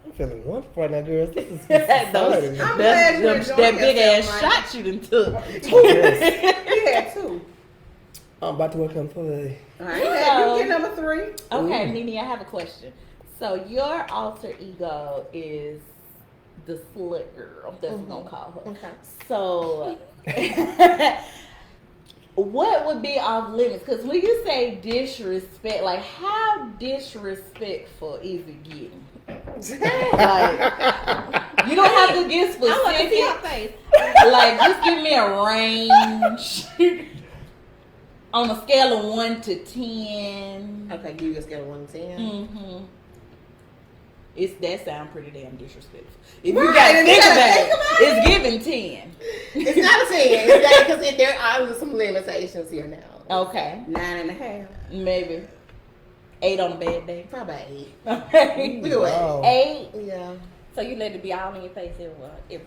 I'm feeling wonderful right now, girls. This is Those- exciting. I'm glad that you enjoyed that big ass yourself, shot you done took. Yes. He had two. I'm about to welcome for the. All right, you get number 3. Okay, Nene, I have a question. So your alter ego is the slut girl. That's what I'm gonna call her. Okay. So, what would be off limits? Because when you say disrespect, like how disrespectful is it getting? Like, you don't have to get I want to see her specific. face. Like, just give me a range on a scale of 1 to 10. Okay, give you a scale of 1 to 10. Mm-hmm. That sounds pretty damn disrespectful. If Right, you gotta and think you gotta about think it, it's giving 10. It's not a 10. It's that because there are some limitations here now. Okay, 9.5. maybe 8 on a bad day. Probably 8. Okay, We do it. Wow. 8. Yeah. So you let it be all in your face every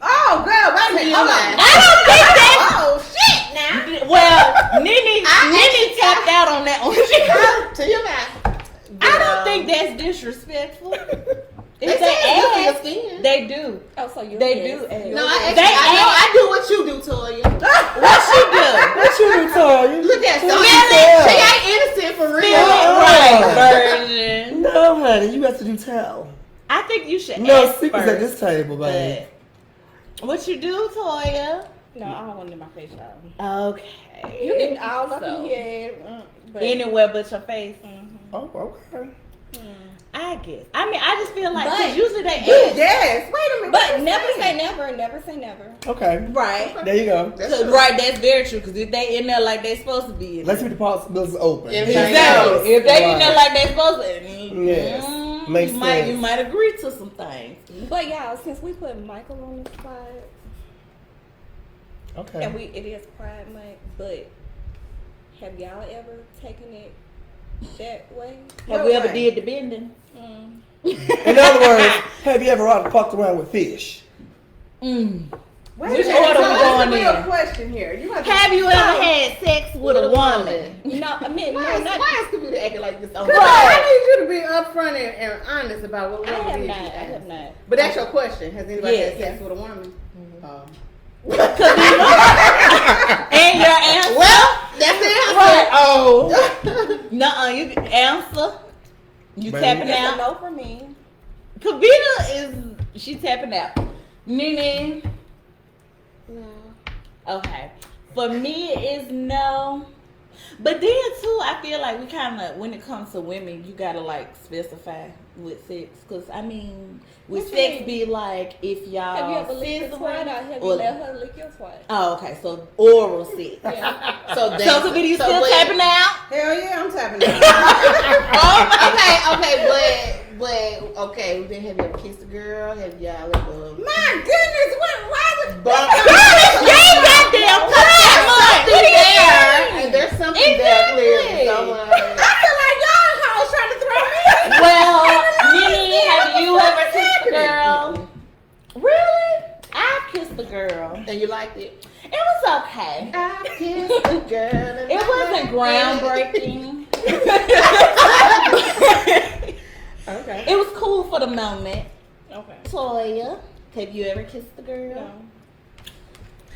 Oh, girl, wait a minute. Hold on. I don't think that. Oh, shit, now. Well, Nene tapped out on that one. To your mouth. I don't think that's disrespectful. They If say it's good for your ask, skin. they do. Oh, so you They do. Ask. No, I They actually, I know ask. I do what you do, Toya. What she do? What you do, Toya? Look at What Toya. you tell? She ain't innocent for real. Right, version. No, honey, you have to do tell. I think you should No ask secrets first, at this table, babe. but what you do, Toya? No, I don't want it in my face, y'all. Okay. You can all up So, in here. But anywhere but your face. Oh, okay. I guess. I mean, I just feel like But- 'cause usually they ask. Yes. Wait a minute. But never say never. Never say never. Okay. Right. There you go. That's 'Cause, true. right, that's very true. Because if they in there like they supposed to be in Let's there. keep the possibilities open. Yeah, Exactly. If they in there Right. like they supposed to, Yes. Makes you sense. might agree to some things. But y'all, since we put Michael on the spot, Okay. and it is Pride Month, but have y'all ever taken it that way? Have No we ever way. did the bending? In other words, have you ever fucked around with fish? Mm. Wait Which a minute. order we So going that's a real in? question here. You have to Have you ever had sex with a woman? No, I mean, Why no, is not. Kavita acting like this? On Girl, I need you to be upfront and honest about what I really have it is not. you I asked. have not. But that's your question. Has anybody Yes. had sex with a woman? And your answer? Well, that's the answer. Right. Oh. Nuh-uh. You can answer. You Baby. tapping That's a out. no for me. Kavita she tapping out. Nene. No. Okay. For me, it is no. But then too, I feel like we kind of, when it comes to women, you gotta like specify with sex, cause I mean, with What you sex mean? be like if y'all Have you ever licked your scissoring twat or have you or- let her lick your twat? Oh, okay. So oral sex. Yeah. So So Kavita, you still wait. tapping out? Hell yeah, I'm tapping out. Okay. Then have you ever kissed a girl? Have y'all ever? My goodness, why would But Goddamn, cut that month. What are you doing? and there's something there clearly. So, I feel like y'all hoes trying to throw me. Well, Nene, have you ever kissed a girl? Really? I kissed a girl. and you liked it? It was okay. I kissed a girl. And It I wasn't liked it. groundbreaking. Okay. It was cool for the moment. Okay. Toya, have you ever kissed a girl? No.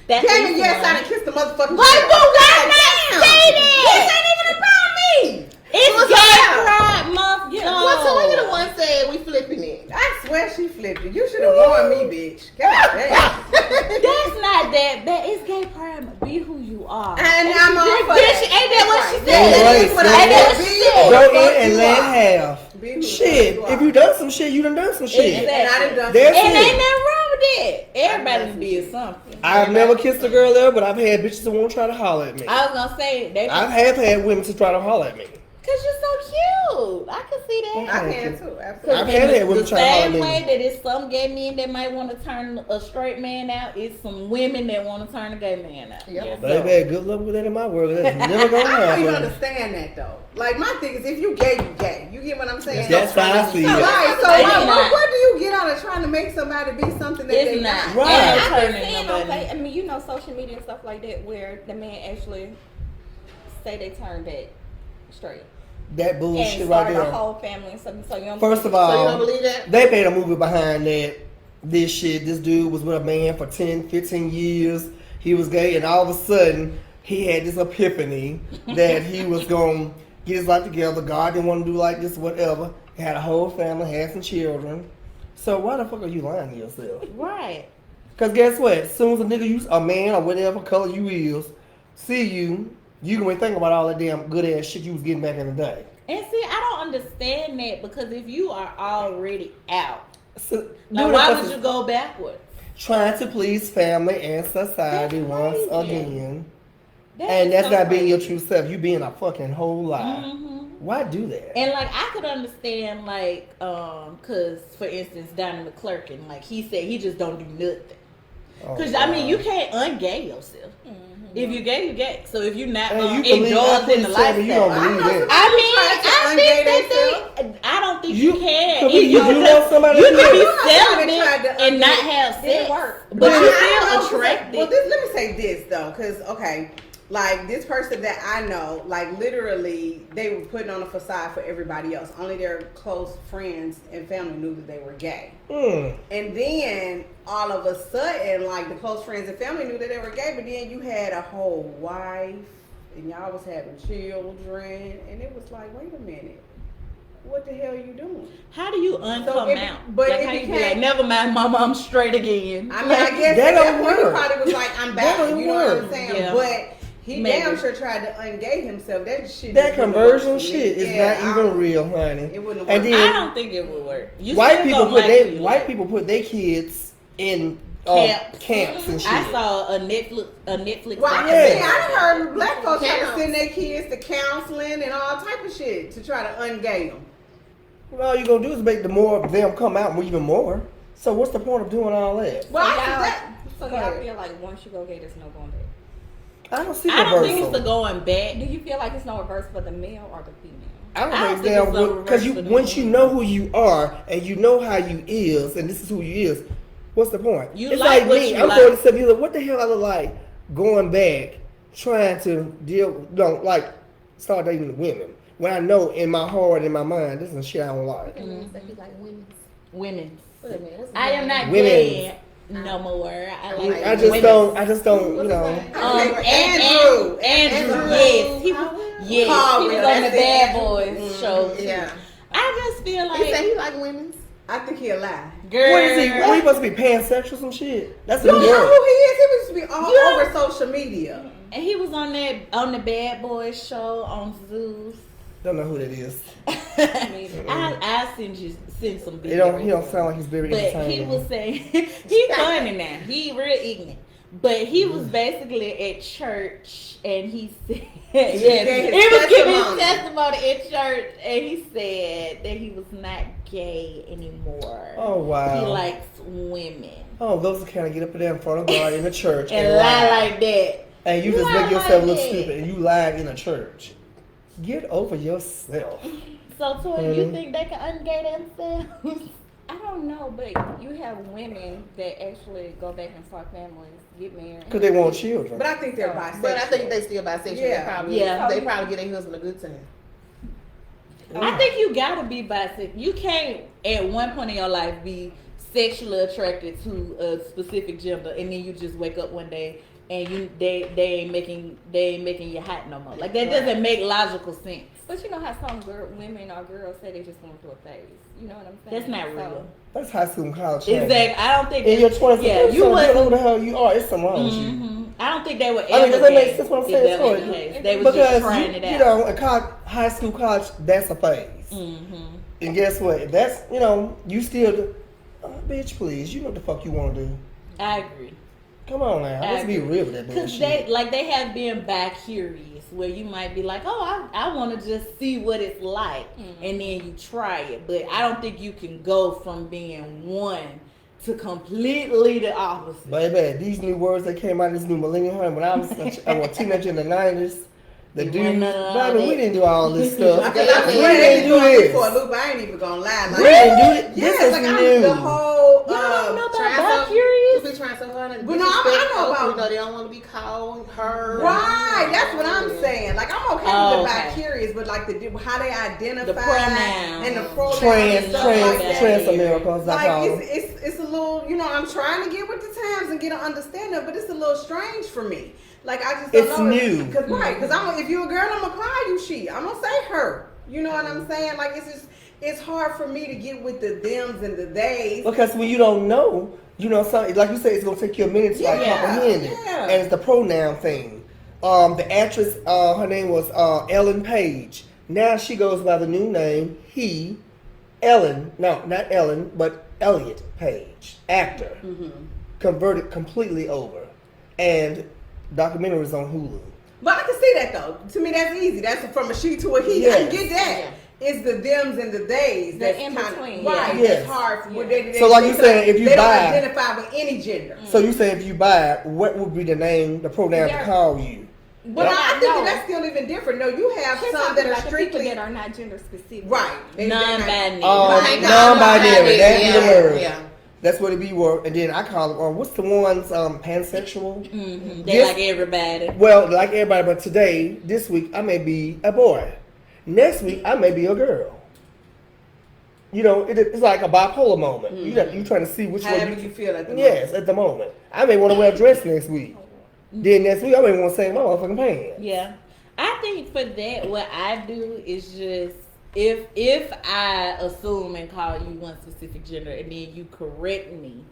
That's Damn it, easy yes, one. I done kissed the motherfucking Why you girl. got not say This that? ain't even about me. It's What's Gay up? Pride Month. Yeah. No. Well, Toya the one said we flipping it. I swear she flipped it. You should have warned me, bitch. God damn. That's not that. That is Gay Pride Month. Be who you are. And I'm on for Bitch, that. ain't that what she Yeah, said? that is what I Ain't that said. what she Be said? who Go the fuck in and you let are. half. Be who the Shit, fuck if are. you done some shit, you done some shit. And I done done That's And it. ain't nothing wrong with that. Everybody some did something. I've never kissed a girl there, but I've had bitches that won't try to holler at me. I was gonna say they. I've had women to try to holler at me. Cause you're so cute. I can see that. I can too, absolutely. I've had that women The try to holler same at way me. that it's some gay men that might want to turn a straight man out, it's some women that want to turn a gay man out. Yep. Baby, good luck with that in my world. That's never gonna I don't even happen. understand that though. Like my thing is, if you gay, you gay. You get what I'm saying? That's how I see it. Right. So It's what, not. what do you get out of trying to make somebody be something that It's they not. not? Right. And I've turning been seeing nobody. on I mean, you know, social media and stuff like that, where the man actually say they turn back straight That and bullshit start right a there. whole family and stuff. So you don't First of So you don't all, believe that? they made a movie behind that. This shit, this dude was with a man for 10, 15 years. He was gay, and all of a sudden, he had this epiphany that he was going to get his life together. God didn't want to do like this, whatever. He had a whole family, had some children. So why the fuck are you lying to yourself? Right. Because guess what? As soon as a nigga, a man or whatever color you is, see you gonna be thinking about all that damn good ass shit you was getting back in the day. And see, I don't understand that because if you are already out, So, like do why that would for- you go backwards? Trying to please family and society That's once crazy. again. That And is that's so not being your crazy. true self. You being a fucking whole lie. Mhm. Why do that? And like I could understand like cause for instance down in the clerking, like he said he just don't do nothing. Oh, Cause I mean God. you can't ungay yourself. If you gay, you gay. So if you're not And you believe- I indulged in the put seven, you don't lifestyle, believe that. I mean, Trying to I ungay think that I don't think you can. so you can love somebody you that can be You know somebody celibate tried to and not ungay. have Didn't sex, work. but Well, you I don't know, still 'cause attracted. Well, let me say this though, because okay, like this person that I know, like literally, they were putting on a facade for everybody else. Only their close friends and family knew that they were gay. And then all of a sudden, like the close friends and family knew that they were gay, but then you had a whole wife, and y'all was having children, and it was like, wait a minute. What the hell are you doing? How do you uncome it- out? but like it how you be became- like, never mind, mama, I'm straight again. I mean, I guess That at that don't point he work. probably was like, I'm That back. don't You know what I'm work. saying? Yeah. But he Maybe. damn sure tried to ungay himself. That shit. That just wouldn't conversion work for me. shit is Yeah, not even real, honey. It wouldn't And work. then I don't think it would work. You white still people gonna put like they who you white like. people put their kids in camps and shit. I saw a Netflix. Well, I Yeah. mean, I done heard black folks trying to Counts. send their kids to counseling and all type of shit to try to ungay them. All you gonna do is make the more of them come out even more. So what's the point of doing all that? Well, So I y'all, that, so go y'all ahead. feel like once you go gay, there's no going back. I don't see I don't think reversal. it's the going back. Do you feel like it's no reverse for the male or the female? I don't I think don't think it's no because you reverse for once them. you know who you are and you know how you is and this is who you is, what's the point? You it's like like what me. you I'm like. 47 years old. What the hell I look like going back trying to like start dating the women when I know in my heart and my mind this is shit I don't like. Women. Wait a minute, what's the I am name? not Women. gay no more. I like I just women. don't you know. Andrew. Andrew, yes, he was Carl, on the that's Bad it. Boys show. too. Yeah. I just feel He said like, he like women's. I think he'll lie. girl, What is he? What he supposed to be pansexual some shit? That's a You new know who word. he is? He was to be all Yeah. over social media. and he was on the Bad Boys show on Zeus. Don't know who that is. I send some He videos. don't sound like he's very But he entertaining. was saying he's funny now. He real ignorant. But he was basically at church and he said gave yes, his he was giving his testimony. testimony at church and he said that he was not gay anymore. Oh wow. He likes women. Oh, those that kind of get up there in front of God in the church And lie like that. and you You just lie make yourself like look that. stupid and you lied in a church. Get over yourself. So Toya, you think they can ungay themselves? I don't know, but you have women that actually go back and start families, get married. Because they want children. But I think they're bisexual. But I think they still bisexual. Yeah. They probably get their husband a good time. I think you gotta be bisexual. You can't at one point in your life be sexually attracted to a specific gender, and then you just wake up one day and they ain't making you hot no more. Like that doesn't make logical sense. But you know how some women or girls say they just going through a phase. You know what I'm saying? That's not So, real. That's high school and college. training. Exactly. I don't think In your 20s, Yeah, you so wasn't. who the hell you are? It's something wrong with you. Mhm. I don't think they would. I mean, does ever that make gay sense what I'm if saying? that was Toya? the case. They was Because just trying it out. you know, in high school, college, that's a phase. Mm-hmm. And guess what? That's you still, bitch, please. You know what the fuck you want to do. I agree. Come on now, let's be real with that Because bullshit. they have been bi-curious, where you might be like, oh, I want to just see what it's like, and then you try it. But I don't think you can go from being one to completely the opposite. Baby, these new words that came out of this new millennium, honey, when I was a teenager in the 90s, the You dudes, wasn't none of all baby, we that. didn't do all this stuff. Because I We swear they didn't be do doing me for a this. loop. I ain't even gonna lie. Like, We didn't do it. yeah, This is like new. the whole. Y'all don't know about Trying bi-curious? We be trying so hard to But no, I know about- You know, they don't want to be called her. Right, that's what I'm saying. Like I'm okay Oh, with the okay. bi-curious, but like how they identify The pronouns. and the pronouns and stuff like that. Trans-Americans, I Like call them. it's a little, you know, I'm trying to get with the times and get an understanding, but it's a little strange for me. Like I just don't It's know. new. Cause if you're a girl, I'm gonna call you she. I'm gonna say her. You know what I'm saying? Like it's hard for me to get with the thems and the theys. Because when you don't know, something like you said, it's gonna take you a minute to like Yeah, comprehend it, yeah. and it's the pronoun thing. The actress, her name was Ellen Page. Now she goes by the new name Ellen. No, not Ellen, but Elliot Page, actor, converted completely over, and documentary is on Hulu. But I can see that though. To me, that's easy. That's from a she to a he. I Yes. can get that. It's the thems and the theys. The That's in kinda- between, Right. yeah. It's hard. For, So like you saying, if you they don't buy- identify with any gender. So you say if you buy it, what would be the name, the pronoun to Yeah. call you? But Yeah, I think no. that's still even different. No, you have We're some talking that are about the people strictly that are not gender specific. right. They're not- Non-binary. Oh, Right. non-binary. That's the Yeah. word. Yeah. That's what it be word. And then I call them, what's the ones, pansexual? They Yes. like everybody. Well, like everybody, but today, this week, I may be a boy. Next week, I may be a girl. You know, it's like a bipolar moment. You trying to see which However one you feel at the Yes, at the moment. I may want to wear a dress next week. Then next week, I may want to say my motherfucking pants. Yeah. I think for that, what I do is just, if I assume and call you one specific gender and then you correct me,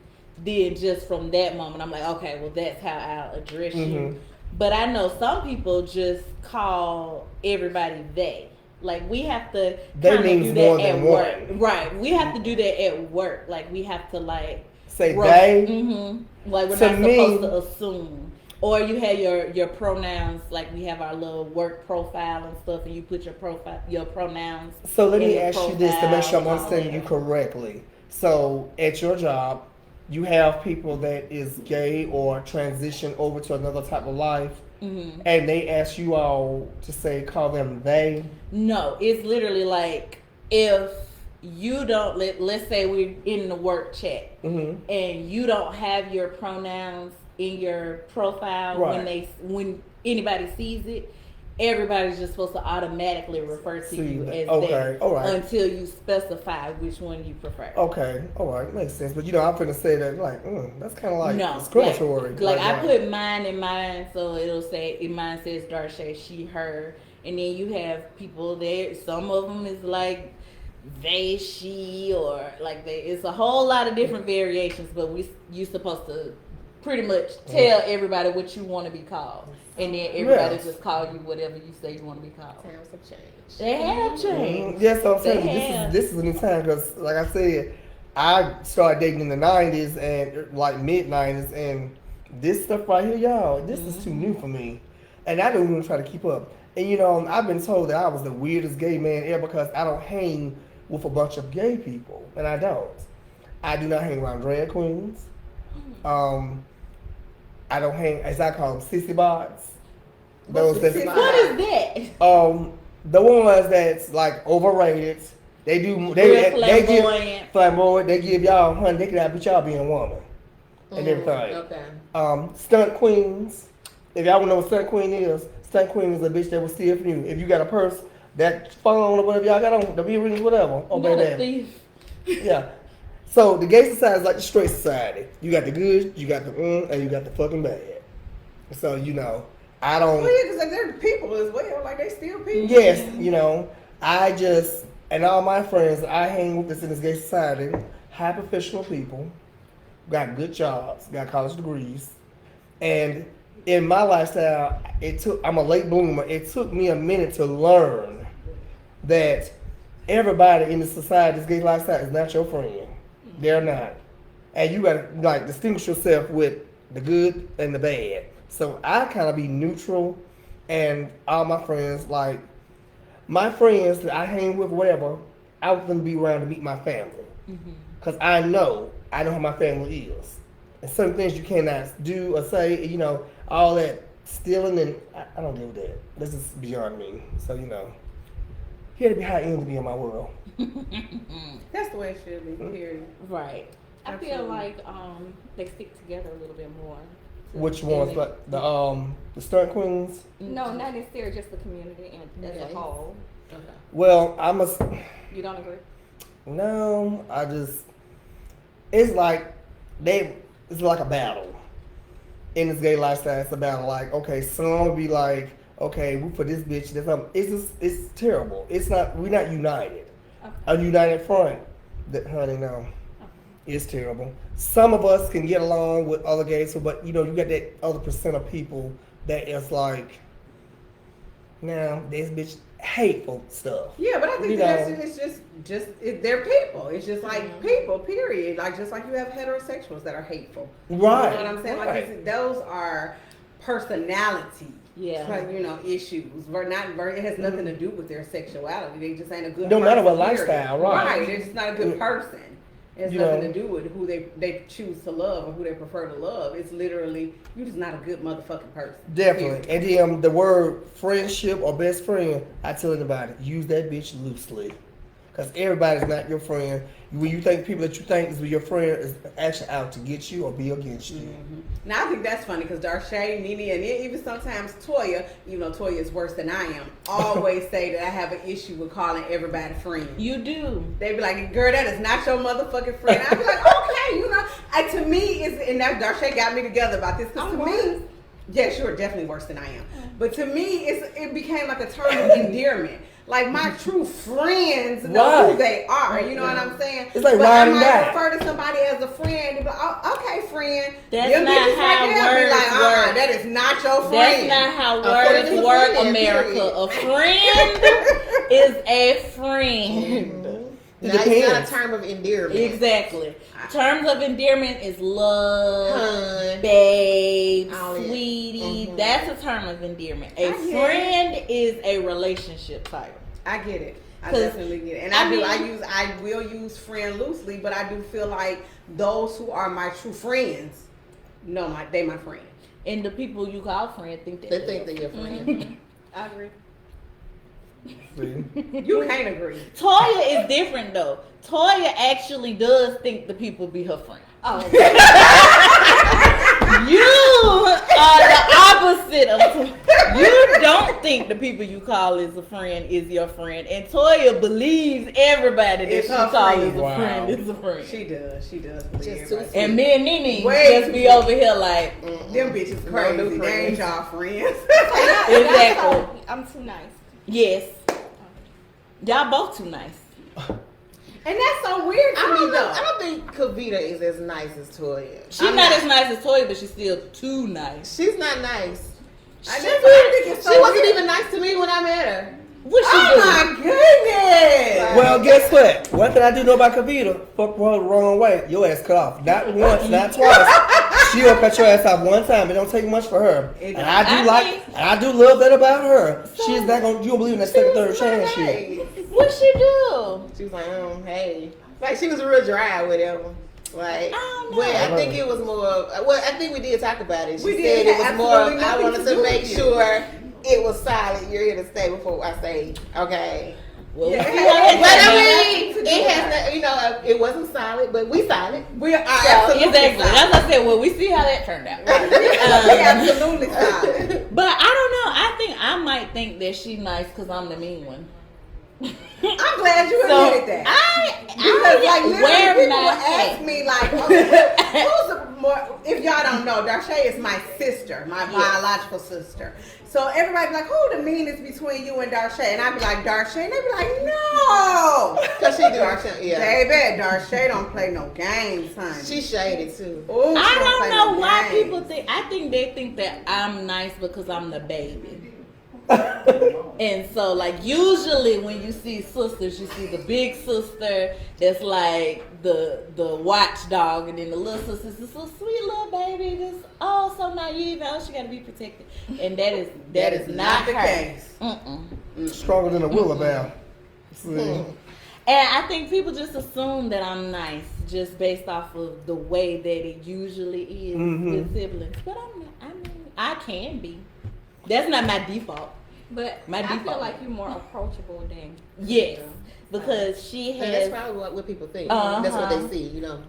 then just from that moment, I'm like, okay, well, that's how I'll address you. But I know some people just call everybody they. Like, we have to They kind of means do more that than at one. work. Right. We have to do that at work. Like, we have to, like, Say they. like, we're To not me- supposed to assume. Or you have your pronouns, like we have our little work profile and stuff, and you put your pronouns. So let in me the ask you this to make sure I'm profile and all understanding you that. correctly. So at your job, you have people that is gay or transition over to another type of life, and they ask you all to call them they. No, it's literally like if you don't let's say we're in the work chat and you don't have your pronouns in your profile Right. when anybody sees it, everybody's just supposed to automatically refer to See you that. as Okay, they all right. until you specify which one you prefer. Okay, all right, makes sense. But I'm finna say that that's kind of like No, discriminatory. like I put mine in mine, so it'll say mine says Darshay, she, her, and then you have people there. Some of them is like they, she, or like they. It's a whole lot of different variations, but you supposed to pretty much tell everybody what you want to be called, and then everybody Yes. just call you whatever you say you want to be called. Times have changed. They have changed. Yes, I'm saying They have. this is a new time because, like I said, I started dating in the '90s and like mid '90s, and this stuff right here, y'all, this is too new for me, and I don't even try to keep up. And I've been told that I was the weirdest gay man ever because I don't hang with a bunch of gay people, and I don't. I do not hang around drag queens. I don't hang, as I call them, sissy bots. Those that What is that? the ones that's like overrated. They Real give flamboyant. They give y'all, honey, they can outbeat y'all being a woman and everything. Okay. Stunt queens. If y'all wanna know what stunt queen is a bitch that will steal from you. If you got a purse, that phone or whatever y'all got on, the earrings, whatever. Oh, Not a baby. thief. Yeah. So the gay society is like the straight society. You got the good, you got the and you got the fucking bad. So I don't. Well, yeah, because like they're people as well. Like they still people. Yes, I just and all my friends I hang with this in this gay society, high professional people, got good jobs, got college degrees, and in my lifestyle, I'm a late bloomer. It took me a minute to learn that everybody in the society, this gay lifestyle, is not your friend. They're not. And you gotta distinguish yourself with the good and the bad. So I kind of be neutral, and all my friends, like my friends that I hang with, whatever, I want them to be around to meet my family, because I know how my family is, and certain things you cannot do or say, you know, all that stealing, and I don't deal with that. This is beyond me. So you know, he had to be high end to be in my world. That's the way it should be. Period. Right. I feel Absolutely. like they stick together a little bit more. Which ones? Like the stunt queens? No, not necessarily just the community and as Okay. a whole. Well, You don't agree? no. I just it's like it's like a battle in this gay lifestyle. It's a battle. Like okay, some will be like okay, we put this bitch. It's terrible. It's not. We're not united. Okay. A united front. That honey, no. It's terrible. Some of us can get along with other gays, but you know, you got that other percent of people that is like, now this bitch hateful stuff. Yeah, but I think You that's know. it's they're people. It's just like people, period. Like just like you have heterosexuals that are hateful. Right. You know what I'm saying? Like Right. those are personality. Yeah. You know, issues. It has nothing to do with their sexuality. They just ain't a good. No matter what person, period. lifestyle, right. They're just not a good person. It has You nothing know. to do with who they choose to love or who they prefer to love. It's literally you're just not a good motherfucking person. Definitely. Period. And then the word friendship or best friend, I tell anybody, use that bitch loosely. Because everybody's not your friend. When you think people that you think is your friend is actually out to get you or be against you. Now I think that's funny because Darshay, Nene, and even sometimes Toya, even though Toya is worse than I am, always say that I have an issue with calling everybody friend. You do. They be like, girl, that is not your motherfucking friend. I be like, okay, you know. To me, and that Darshay got me together about this because to me, yeah, sure, definitely worse than I am. But to me, it became like a term of endearment. Like my true friends know who they are. You know what I'm saying? It's like but riding I might back. refer to somebody as a friend. And be like, oh, okay, friend. That's Them not bitches how there be words like, work. that is not your That's friend. not how friend is words a work, friend, America. period. A friend is a friend. It Now, it's not a depends. term of endearment. Exactly. Terms of endearment is love, Hun. babe, Oh, yeah. sweetie. Mhm. That's a term of endearment. A I get it. friend is a relationship title. I get it. I 'Cause, definitely get it. And I I will use friend loosely, but I do feel like those who are my true friends, they my friend. And the people you call friend think that They think they're your friend. I agree. See? You can't agree. Toya is different though. Toya actually does think the people be her friend. Oh, You are the opposite of Toya. You don't think the people you call is a friend is your friend, and Toya believes everybody that It's she her calls friend. a Wow. friend is a friend. She does believe Just everybody. too And me and Nene Way just be too- over here like, Them bitches No crazy. new They ain't friends. y'all friends. Exactly. I'm too nice. yes, y'all both too nice. And that's so weird to I me don't, though. I don't think Kavita is as nice as Toya. She's not as nice as Toya, but she's still too nice. She's not nice. I She, that's what I think it's so she wasn't weird. even nice to me when I met her. What she Oh do? my goodness! Well, guess what? One thing I do know about Kavita, fuck her the wrong way. Your ass cut off. Not once, not twice. She'll cut your ass off one time. It don't take much for her. It And I don't. do love that about her. She's not gonna, you don't believe in that second, third chance shit. Hey. What she do? She was like, hey. Like, she was real dry with him. Like, I don't know. well, I think it was more, well, I think we did talk about it. She We said did. it was Had more, absolutely I nothing wanted to to do make with you. sure it was solid. You're here to stay before I say, okay. Well, Yeah, we see it how had- that But turned out. I mean, it has, you know, it wasn't solid, but we solid. We are absolutely Exactly. solid. That's what I said. Well, we see how that turned out. We absolutely solid. But I don't know. I think I might think that she nice because I'm the mean one. I'm glad you So admitted that. I Because like literally wear people will my ask hat. me like, okay, who's the more? If y'all don't know, Darshay is my sister, my biological sister. So everybody be like, who the meanest between you and Darshay? And I be like, Darshay, and they be like, no, Because she do, yeah. baby, Darshay don't play no games, honey. She shaded too. Ooh, she I play don't know no why games. people think. I think they think that I'm nice because I'm the baby. And so, like, usually when you see sisters, you see the big sister that's like the watchdog, and then the little sister's this little sweet little baby, just so naive, she gotta be protected. And that is not the her. case. Stronger than a Willowbell. And I think people just assume that I'm nice just based off of the way that it usually is with siblings. But I'm not. I mean, I can be. That's not my default. But My I feel default. like you're more approachable than Yes, because she And that's has. probably what people think. Uh-huh. That's what they see, you know.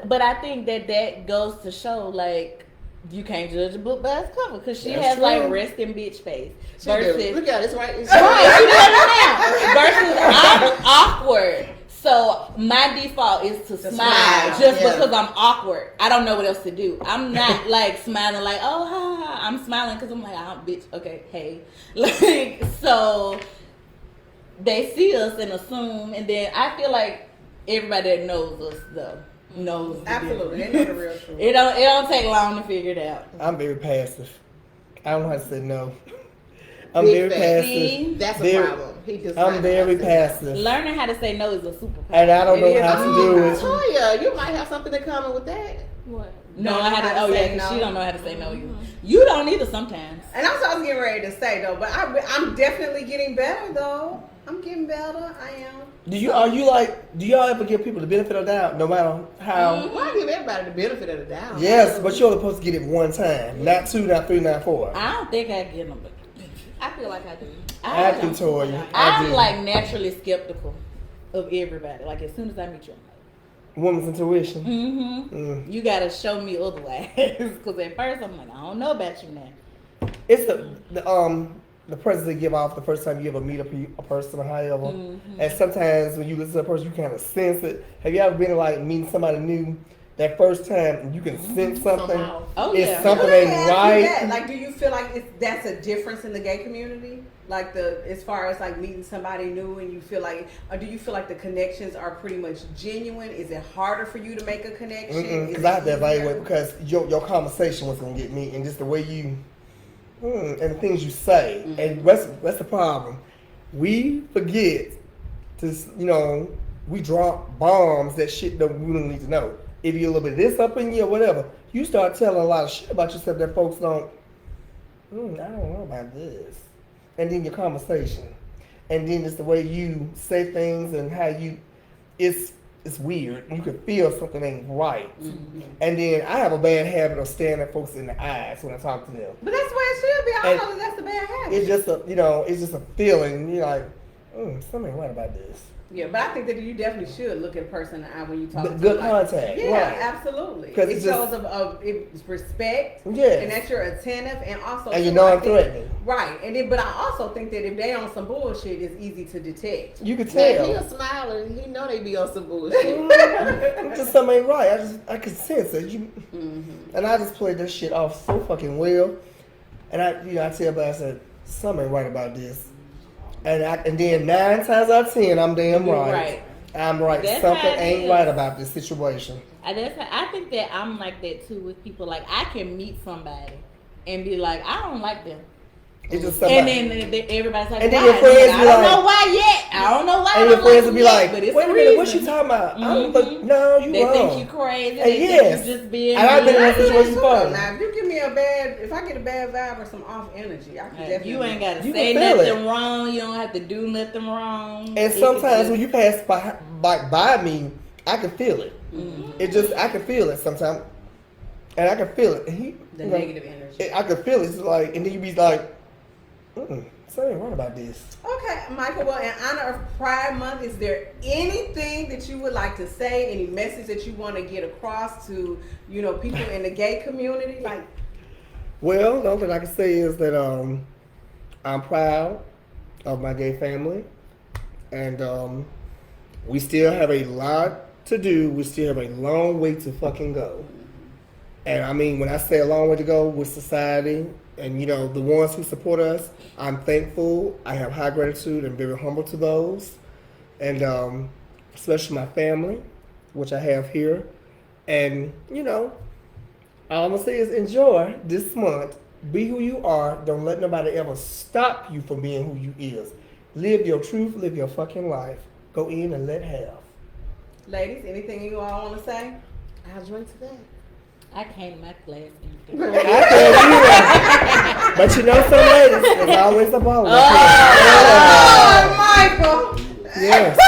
But I think that goes to show, like, you can't judge a book by its cover, because she That's has true. like resting bitch face She do. versus Look at it, it's right. It's right, she does it now. Versus I'm awkward. So my default is to smile smile, just yeah. because I'm awkward. I don't know what else to do. I'm not like smiling like, oh, ha, ha. I'm smiling because I'm like, oh, bitch, okay, hey. Like, so they see us and assume, and then I feel like everybody that knows us, though, knows. the Absolutely, difference. they know the real truth. It don't take long to figure it out. I'm very passive. I don't know how to say no. I'm Big very fat. passive. That's a Very- problem. He does I'm not very know how to say passive. Learning how to say no is a superpower. And I don't It know is how to a do that. it. Toya, you might have something in common with that. what? No, how to, oh say yeah, 'cause no. she don't know how to say no. You don't either sometimes. And that's what I was getting ready to say though, but I'm definitely getting better though. I'm getting better. I am. Do y'all ever give people the benefit of the doubt, no matter how? Well, I give everybody the benefit of the doubt. Yes, but you're only supposed to get it one time, not two, not three, not four. I don't think I get them. I feel like I do. I do, Toya. I'm do. like naturally skeptical of everybody. Like as soon as I meet you, Woman's intuition. Mm-hmm. You gotta show me otherwise. Because at first I'm like, I don't know about you now. It's the presence they give off the first time you ever meet a person or however. And sometimes when you listen to a person, you kind of sense it. Have you ever been like meeting somebody new that first time and you can sense something? Somehow. Oh It's yeah. something Let me ain't ask you right. that. Like, do you feel like that's a difference in the gay community? Like as far as like meeting somebody new, and you feel like, or do you feel like the connections are pretty much genuine? Is it harder for you to make a connection? Because I have to evaluate because your conversation was gonna get me, and just the way you and the things you say, and that's the problem. We forget to we drop bombs that shit that we don't need to know. If you a little bit of this up in you or whatever, you start telling a lot of shit about yourself that folks don't. I don't know about this, and then your conversation, and then just the way you say things and how it's weird. You can feel something ain't right. And then I have a bad habit of staring at folks in the eyes when I talk to them. But that's the way it should be. I don't And know that that's a bad habit. It's just a feeling. You're like, something ain't right about this. Yeah, but I think that you definitely should look at a person in the eye when you talk to Good them. contact, Yeah, right. absolutely. 'Cause It it's just- shows of it's respect. Yes. And that you're attentive, and also And you too, know I I'm think- threatening. Right, and then but I also think that if they on some bullshit, it's easy to detect. You can Man, he tell. a smiler. He know they be on some bullshit. Just something ain't right. I can sense it. And I just played this shit off so fucking well. And I tell everybody, I said, something ain't right about this. And then 9 times out of 10, I'm damn You're right. right. I'm right. That's Something how it ain't is. right about this situation. I think that I'm like that too with people. Like I can meet somebody and be like, I don't like them. It's just somebody. And then everybody's like, And then why? your friends I be don't like- know why yet. I don't know why. I and your don't friends like will be them like, yet, but it's wait a a minute, what reason. you talking about? I don't Mhm. think, no, you They wrong. think you crazy. And They yes. think you just being And I've been in that mean. situation before. Now, if you give me if I get a bad vibe or some off energy, I can definitely. You ain't gotta You say can feel nothing it. wrong. You don't have to do nothing wrong. And It sometimes just- when you pass by me, I can feel it. I can feel it sometimes. And I can feel it. And the negative energy. I can feel it. It's like, and then you be like, something ain't right about this. Okay, Michael. Well, in honor of Pride Month, is there anything that you would like to say? Any message that you want to get across to people in the gay community? Like, Well, the only thing I can say is that I'm proud of my gay family, and we still have a lot to do. We still have a long way to fucking go. And I mean, when I say a long way to go with society and the ones who support us, I'm thankful. I have high gratitude and very humble to those, and especially my family, which I have here. And all I'm gonna say is enjoy this month Be who you are. Don't let nobody ever stop you from being who you is. Live your truth. Live your fucking life. Go in and let have. Ladies, anything you all want to say? I'll drink to that. I came to my class empty. I tell you, but you know, some ladies, there's always a ball. Oh, Michael! Yes.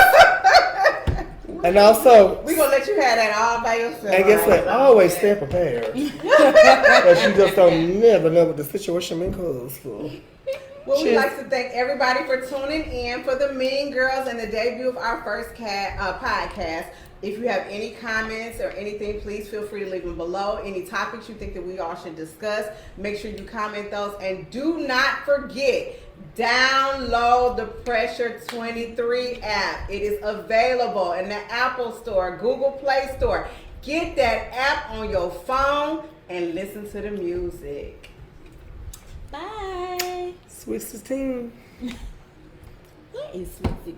And also, We're going to let you have that all by yourself. and guess what? Always stay prepared. Because you just don't never know what the situation may cause for. Well, we'd Cheers. like to thank everybody for tuning in for the Mean Girls and the debut of our first podcast. If you have any comments or anything, please feel free to leave them below. Any topics you think that we all should discuss, make sure you comment those. And do not forget, download the Pressure 23 app. It is available in the Apple Store, Google Play Store. Get that app on your phone and listen to the music. Bye. Sweet 16. What is Sweet 16?